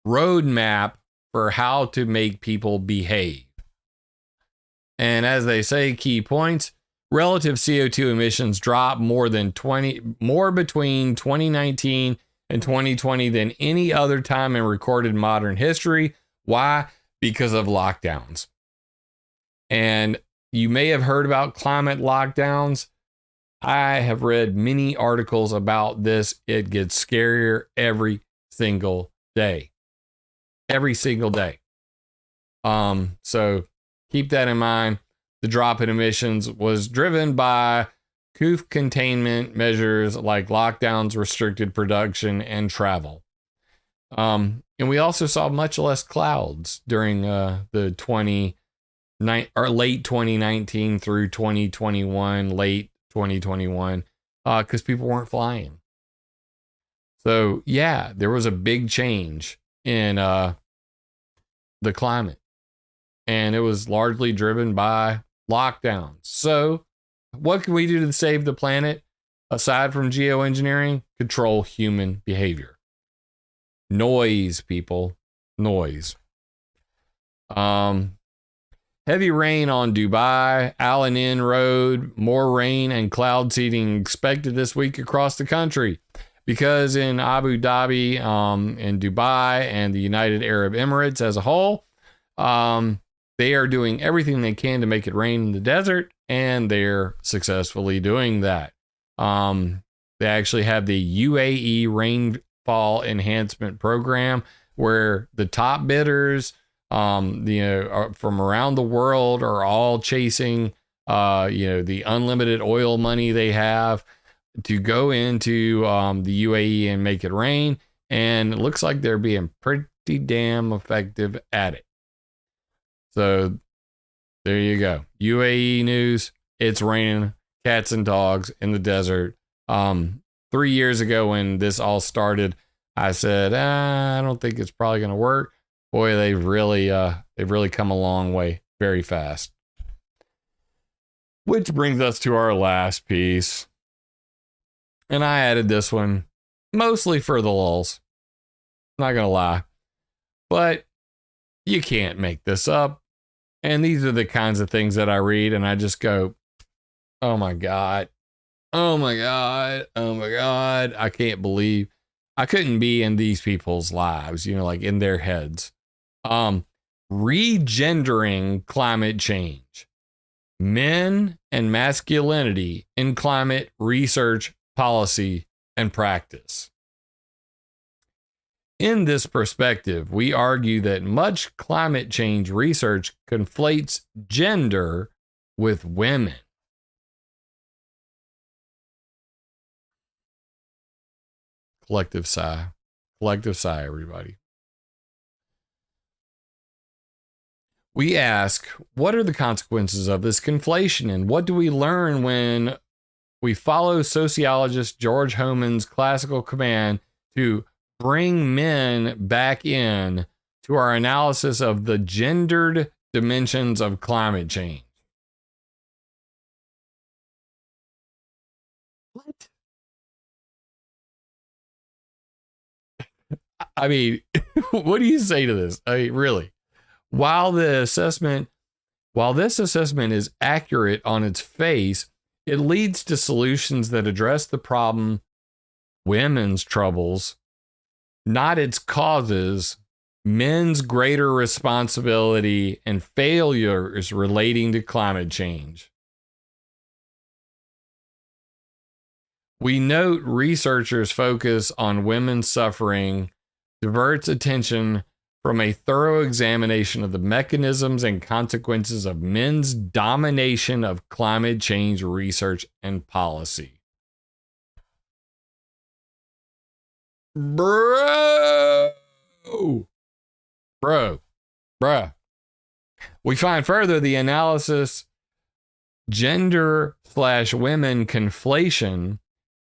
roadmap for how to make people behave. And as they say, key points: relative CO2 emissions drop more between 2019 and 2020 than any other time in recorded modern history. Why? Because of lockdowns. And you may have heard about climate lockdowns. I have read many articles about this. It gets scarier every single day. Every single day. So keep that in mind. The drop in emissions was driven by COOF containment measures like lockdowns, restricted production, and travel. And we also saw much less clouds during the late 2019 through 2021, late 2021, because people weren't flying. So yeah, there was a big change in the climate, and it was largely driven by lockdowns. So what can we do to save the planet aside from geoengineering? Control human behavior. Noise, people. Noise. Heavy rain on Dubai, Al Ain Road, more rain and cloud seeding expected this week across the country. Because in Abu Dhabi, in Dubai, and the United Arab Emirates as a whole, they are doing everything they can to make it rain in the desert, and they're successfully doing that. They actually have the UAE Rainfall Enhancement Program, where the top bidders, from around the world are all chasing, the unlimited oil money they have to go into the UAE and make it rain. And it looks like they're being pretty damn effective at it. So there you go. UAE news. It's raining cats and dogs in the desert. 3 years ago when this all started, I said, I don't think it's probably going to work. Boy, they've really come a long way very fast. Which brings us to our last piece. And I added this one mostly for the lulz. Not going to lie. But you can't make this up. And these are the kinds of things that I read and I just go, oh my God. Oh my God. Oh my God. I can't believe I couldn't be in these people's lives, like in their heads. Regendering climate change. Men and masculinity in climate research, policy, and practice. In this perspective, we argue that much climate change research conflates gender with women. Collective sigh. Collective sigh, everybody. We ask, what are the consequences of this conflation, and what do we learn when we follow sociologist George Hohmann's classical command to bring men back in to our analysis of the gendered dimensions of climate change? What? I mean, what do you say to this? I mean, really? While this assessment is accurate on its face, it leads to solutions that address the problem, women's troubles, not its causes, men's greater responsibility, and failures relating to climate change. We note researchers' focus on women's suffering diverts attention from a thorough examination of the mechanisms and consequences of men's domination of climate change research and policy. Bro. We find further the analysis gender/women conflation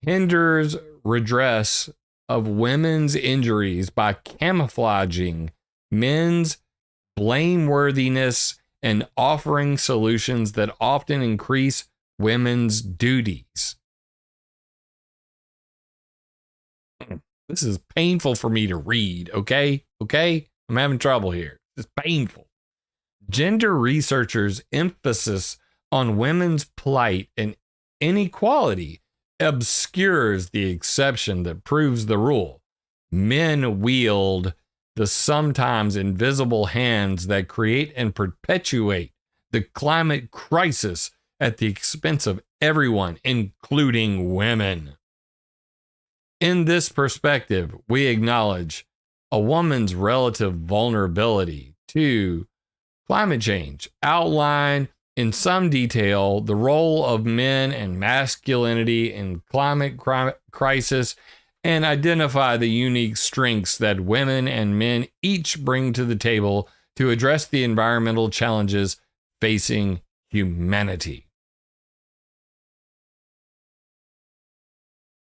hinders redress of women's injuries by camouflaging men's blameworthiness and offering solutions that often increase women's duties. This is painful for me to read, okay? I'm having trouble here. It's painful. Gender researchers' emphasis on women's plight and inequality obscures the exception that proves the rule. Men wield the sometimes invisible hands that create and perpetuate the climate crisis at the expense of everyone, including women. In this perspective, we acknowledge a woman's relative vulnerability to climate change, outline in some detail the role of men and masculinity in climate crisis, and identify the unique strengths that women and men each bring to the table to address the environmental challenges facing humanity.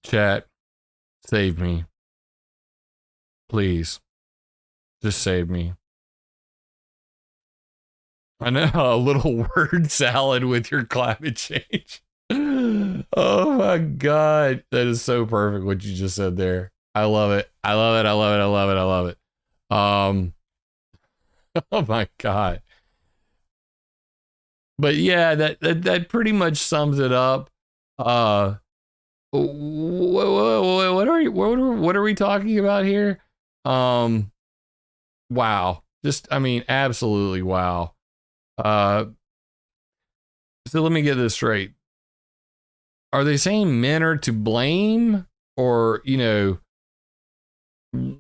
Chat, save me. Please. Just save me. I know, a little word salad with your climate change. Oh my God. That is so perfect what you just said there. I love it. Oh my God. But yeah, that pretty much sums it up. What are we talking about here? Wow. Absolutely wow. So let me get this straight. Are they saying men are to blame, or,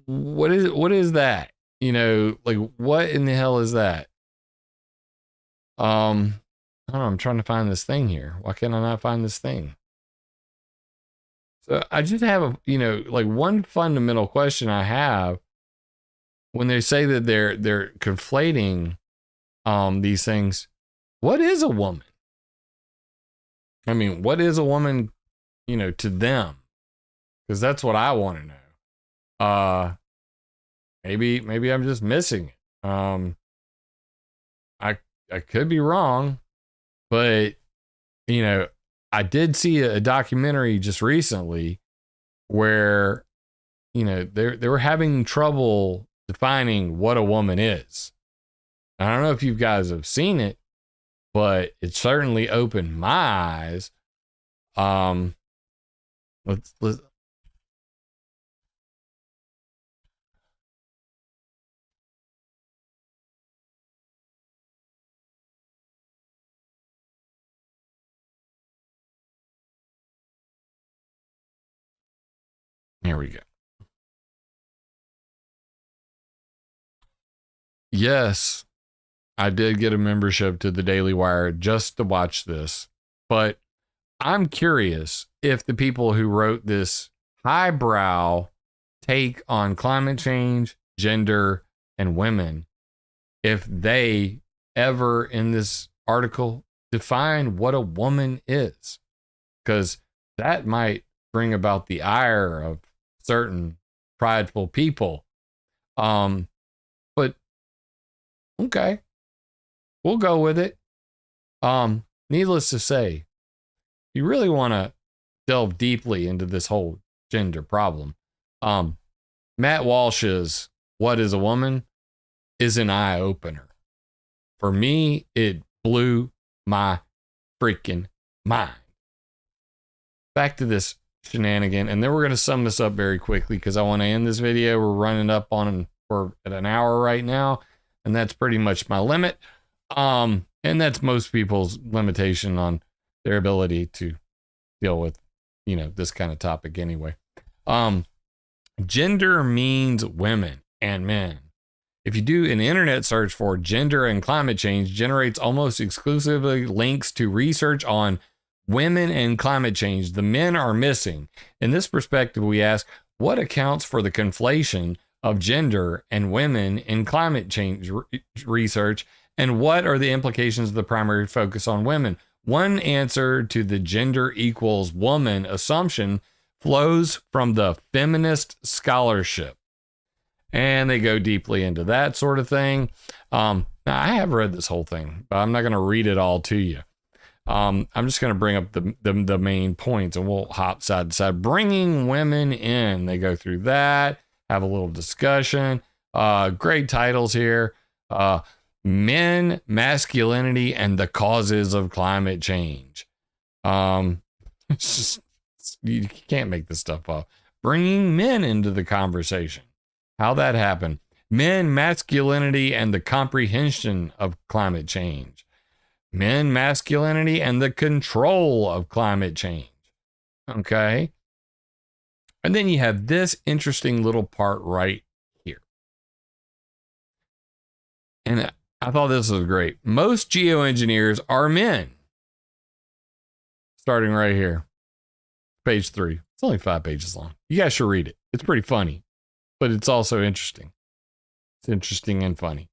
what is that? What in the hell is that? I don't know, I'm trying to find this thing here. Why can't I not find this thing? So I just have one fundamental question I have when they say that they're conflating these things. What is a woman? I mean, what is a woman, to them? Because that's what I want to know. Maybe I'm just missing it. I could be wrong, but I did see a documentary just recently where they were having trouble defining what a woman is. I don't know if you guys have seen it, but it certainly opened my eyes. Let's Here we go. Yes, I did get a membership to the Daily Wire just to watch this, but I'm curious if the people who wrote this highbrow take on climate change, gender, and women, if they ever in this article define what a woman is, because that might bring about the ire of certain prideful people. But okay, we'll go with it. Needless to say, you really want to delve deeply into this whole gender problem. Matt Walsh's "What is a Woman" is an eye opener. For me, it blew my freaking mind. Back to this shenanigan, and then we're going to sum this up very quickly because I want to end this video. We're running up on we're at an hour right now, and that's pretty much my limit. And that's most people's limitation on their ability to deal with, this kind of topic anyway. Gender means women and men. If you do an internet search for gender and climate change, generates almost exclusively links to research on women and climate change. The men are missing. In this perspective, we ask, what accounts for the conflation of gender and women in climate change research, and what are the implications of the primary focus on women? One answer to the gender equals woman assumption flows from the feminist scholarship. And they go deeply into that sort of thing. Now, I have read this whole thing, but I'm not going to read it all to you. I'm just going to bring up the main points, and we'll hop side to side. Bringing women in. They go through that, have a little discussion. Great titles here. Men, Masculinity, and the Causes of Climate Change. It's just, you can't make this stuff up. Bringing men into the conversation. How that happened. Men, Masculinity, and the Comprehension of Climate Change. Men, Masculinity, and the Control of Climate Change. Okay? And then you have this interesting little part right here. And I thought this was great. Most geoengineers are men. Starting right here. Page 3. It's only 5 pages long. You guys should read it. It's pretty funny, but it's also interesting. It's interesting and funny.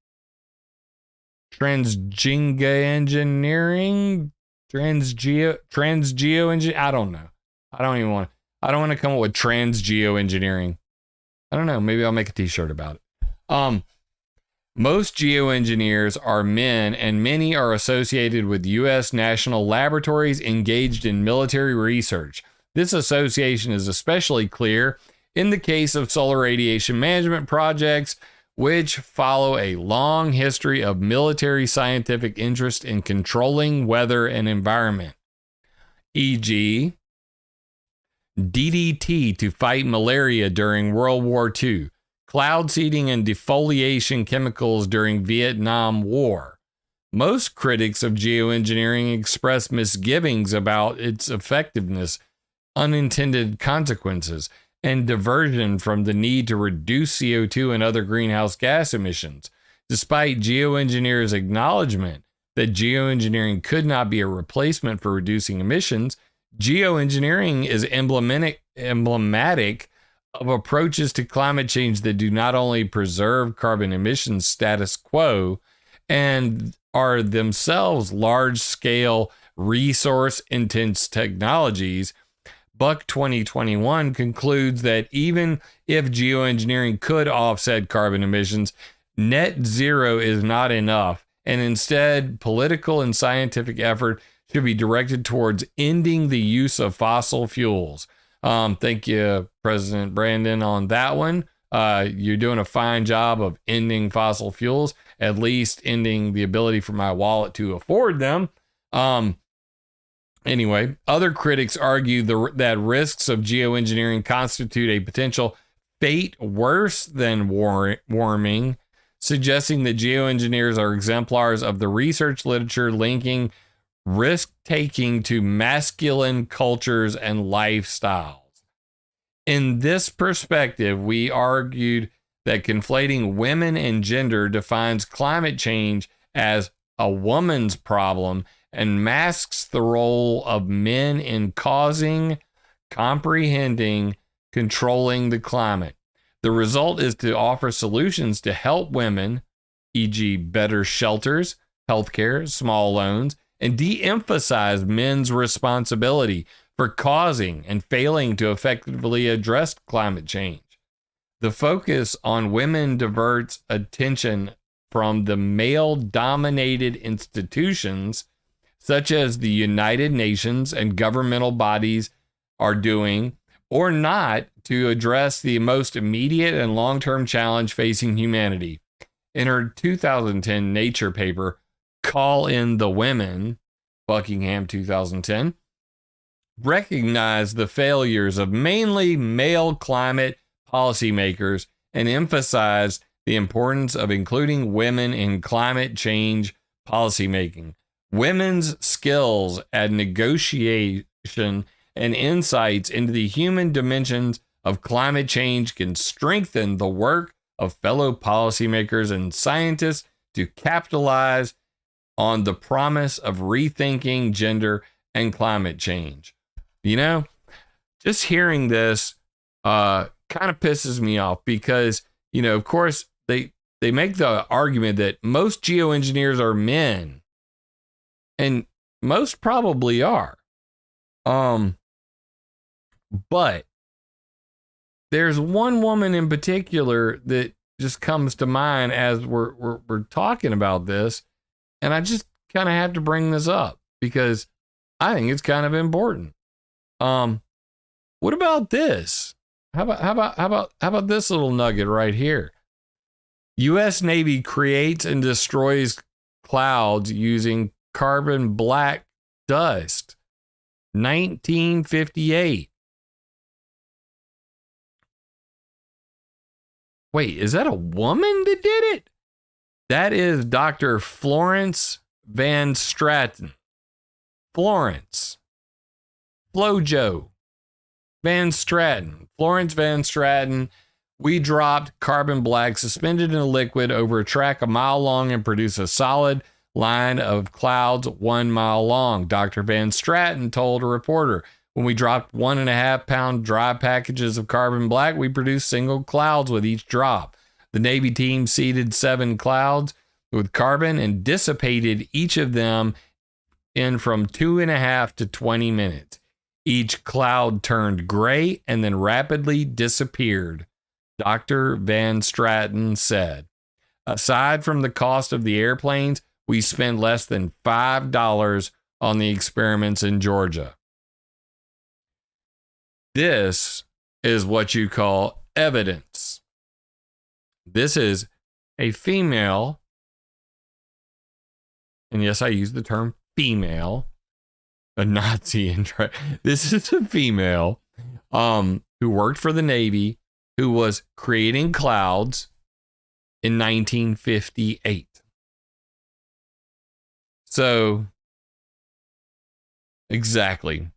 Geoengineering? Geoengineering? I don't know. I don't want to come up with geoengineering. I don't know. Maybe I'll make a t-shirt about it. Most geoengineers are men, and many are associated with U.S. national laboratories engaged in military research. This association is especially clear in the case of solar radiation management projects, which follow a long history of military scientific interest in controlling weather and environment, e.g., DDT to fight malaria during World War II, cloud seeding and defoliation chemicals during Vietnam War. Most critics of geoengineering express misgivings about its effectiveness, unintended consequences, and diversion from the need to reduce CO2 and other greenhouse gas emissions. Despite geoengineers' acknowledgement that geoengineering could not be a replacement for reducing emissions, geoengineering is emblematic of approaches to climate change that do not only preserve carbon emissions status quo and are themselves large-scale, resource-intense technologies. Buck 2021 concludes that even if geoengineering could offset carbon emissions, net zero is not enough, and instead, political and scientific effort should be directed towards ending the use of fossil fuels. Thank you, President Brandon, on that one. You're doing a fine job of ending fossil fuels, at least ending the ability for my wallet to afford them. Anyway, other critics argue that risks of geoengineering constitute a potential fate worse than warming, suggesting that geoengineers are exemplars of the research literature linking risk-taking to masculine cultures and lifestyles. In this perspective, we argued that conflating women and gender defines climate change as a woman's problem and masks the role of men in causing, comprehending, controlling the climate. The result is to offer solutions to help women, e.g., better shelters, healthcare, small loans, and de-emphasize men's responsibility for causing and failing to effectively address climate change. The focus on women diverts attention from the male-dominated institutions, such as the United Nations and governmental bodies are doing, or not, to address the most immediate and long-term challenge facing humanity. In her 2010 Nature paper, Call in the Women, Buckingham 2010, recognized the failures of mainly male climate policymakers and emphasized the importance of including women in climate change policymaking. Women's skills at negotiation and insights into the human dimensions of climate change can strengthen the work of fellow policymakers and scientists to capitalize on the promise of rethinking gender and climate change. You know, just hearing this kind of pisses me off because, you know, of course, they make the argument that most geoengineers are men, and most probably are. But there's one woman in particular that just comes to mind as we're talking about this, and I just kind of have to bring this up because I think it's kind of important. What about this? How about this little nugget right here? U.S. Navy creates and destroys clouds using carbon black dust. 1958. Wait, is that a woman that did it? That is Dr. Florence Van Straten. Florence. Flojo. Van Straten. Florence Van Straten. We dropped carbon black suspended in a liquid over a track a mile long and produced a solid line of clouds 1 mile long. Dr. Van Straten told a reporter, when we dropped 1.5 pound dry packages of carbon black, we produced single clouds with each drop. The Navy team seeded 7 clouds with carbon and dissipated each of them in from 2.5 to 20 minutes. Each cloud turned gray and then rapidly disappeared, Dr. Van Straten said. Aside from the cost of the airplanes, we spent less than $5 on the experiments in Georgia. This is what you call evidence. This is a female, and yes, I use the term female, a Nazi. This is a female who worked for the Navy, who was creating clouds in 1958. So, exactly,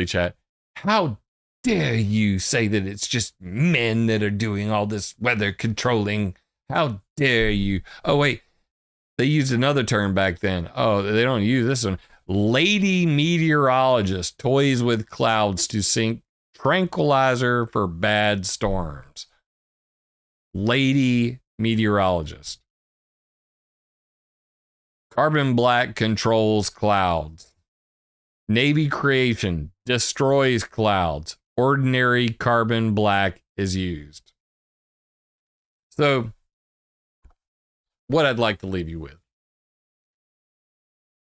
chat. How dare you say that it's just men that are doing all this weather controlling? How dare you? Oh, wait, they used another term back then. Oh, they don't use this one. Lady meteorologist toys with clouds to sink tranquilizer for bad storms. Lady meteorologist. Carbon black controls clouds. Navy creation destroys clouds. Ordinary carbon black is used. So, what I'd like to leave you with.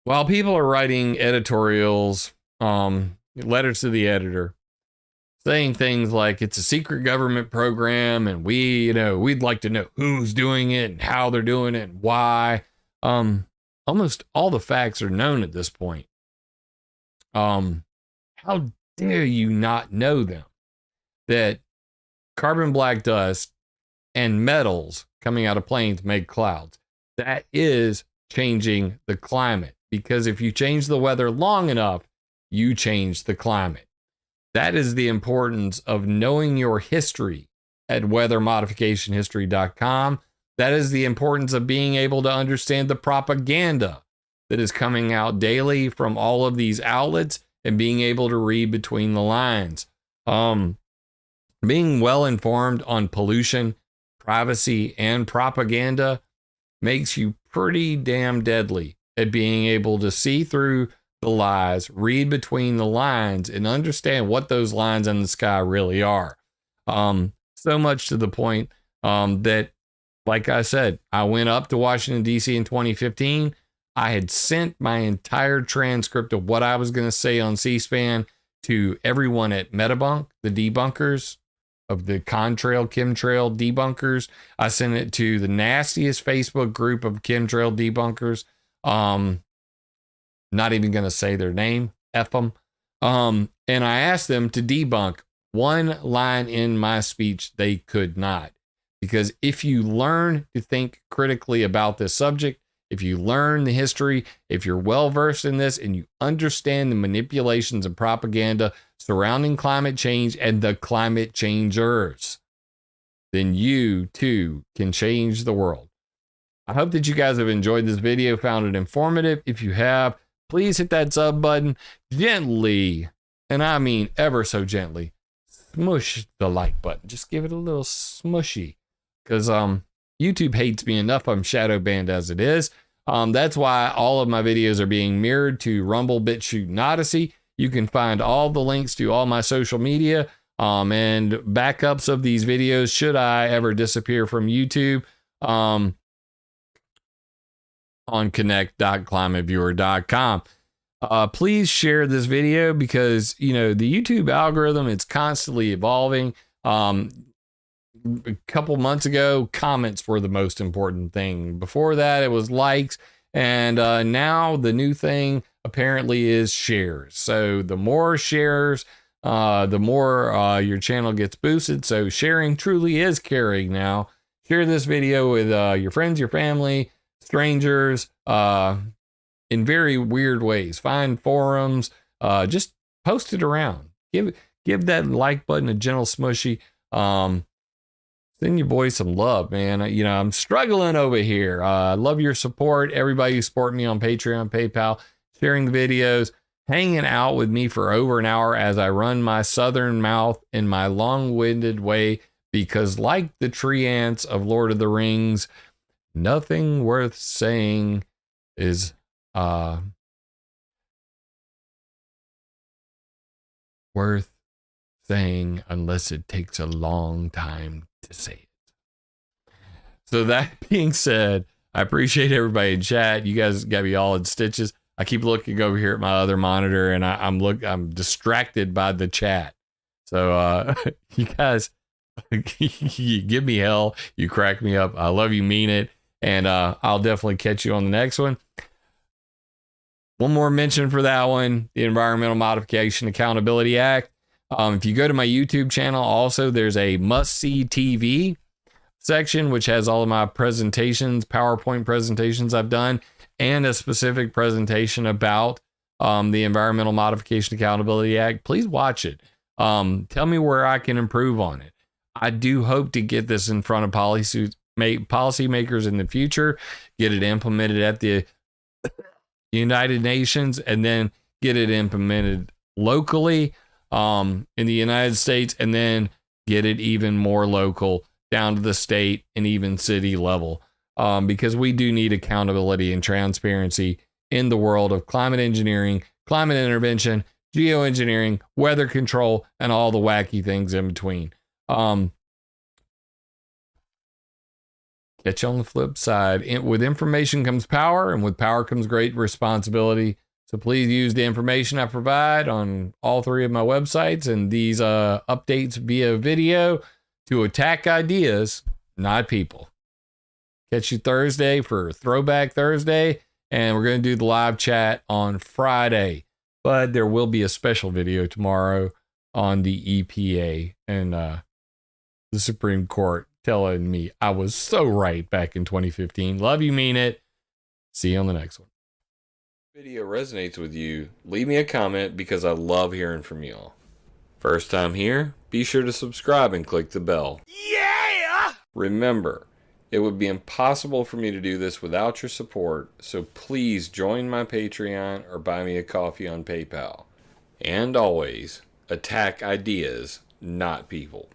While people are writing editorials, letters to the editor, saying things like it's a secret government program and we'd like to know who's doing it and how they're doing it and why. Almost all the facts are known at this point. How dare you not know them? That carbon black dust and metals coming out of planes make clouds. That is changing the climate, because if you change the weather long enough, you change the climate. That is the importance of knowing your history at weathermodificationhistory.com. That is the importance of being able to understand the propaganda that is coming out daily from all of these outlets and being able to read between the lines. Being well informed on pollution, privacy, and propaganda makes you pretty damn deadly at being able to see through the lies, read between the lines, and understand what those lines in the sky really are. So much to the point that, like I said, I went up to Washington, D.C. in 2015. I had sent my entire transcript of what I was going to say on C-SPAN to everyone at Metabunk, the debunkers of the chemtrail debunkers. I sent it to the nastiest Facebook group of chemtrail debunkers. Not even going to say their name, F them. And I asked them to debunk one line in my speech they could not. Because if you learn to think critically about this subject, if you learn the history, if you're well versed in this and you understand the manipulations and propaganda surrounding climate change and the climate changers, then you too can change the world. I hope that you guys have enjoyed this video, found it informative. If you have, please hit that sub button gently, and I mean ever so gently. Smush the like button. Just give it a little smushy, because YouTube hates me enough. I'm shadow banned as it is. That's why all of my videos are being mirrored to Rumble, BitChute, and Odyssey. You can find all the links to all my social media and backups of these videos should I ever disappear from YouTube on connect.climateviewer.com. Please share this video because, you know, the YouTube algorithm, it's constantly evolving. A couple months ago, comments were the most important thing. Before that, it was likes. And now the new thing apparently is shares. So the more shares, the more your channel gets boosted. So sharing truly is caring now. Share this video with your friends, your family, strangers, in very weird ways. Find forums, just post it around. Give that like button a gentle smushy. Send your boys some love, man. You know, I'm struggling over here. I love your support. Everybody who support me on Patreon, PayPal, sharing the videos, hanging out with me for over an hour as I run my southern mouth in my long-winded way, because like the tree ants of Lord of the Rings, nothing worth saying is worth saying unless it takes a long time to say it. So that being said, I appreciate everybody in chat. You guys got me all in stitches. I keep looking over here at my other monitor and I'm distracted by the chat. So you guys, you give me hell, you crack me up. I love you, mean it. And I'll definitely catch you on the next one. One more mention for that one, the Environmental Modification Accountability Act. If you go to my YouTube channel, also there's a must-see TV section, which has all of my presentations, PowerPoint presentations I've done, and a specific presentation about the Environmental Modification Accountability Act. Please watch it. Tell me where I can improve on it. I do hope to get this in front of policymakers in the future, get it implemented at the United Nations, and then get it implemented locally in the United States, and then get it even more local down to the state and even city level, because we do need accountability and transparency in the world of climate engineering, climate intervention, geoengineering, weather control, and all the wacky things in between. Catch you on the flip side. With information comes power, and with power comes great responsibility. So please use the information I provide on all three of my websites and these updates via video to attack ideas, not people. Catch you Thursday for Throwback Thursday, and we're going to do the live chat on Friday. But there will be a special video tomorrow on the EPA and the Supreme Court telling me I was so right back in 2015. Love you, mean it. See you on the next one. If the video resonates with you, leave me a comment because I love hearing from you all. First time here, be sure to subscribe and click the bell. Yeah! Remember, it would be impossible for me to do this without your support, so please join my Patreon or buy me a coffee on PayPal. And always, attack ideas, not people.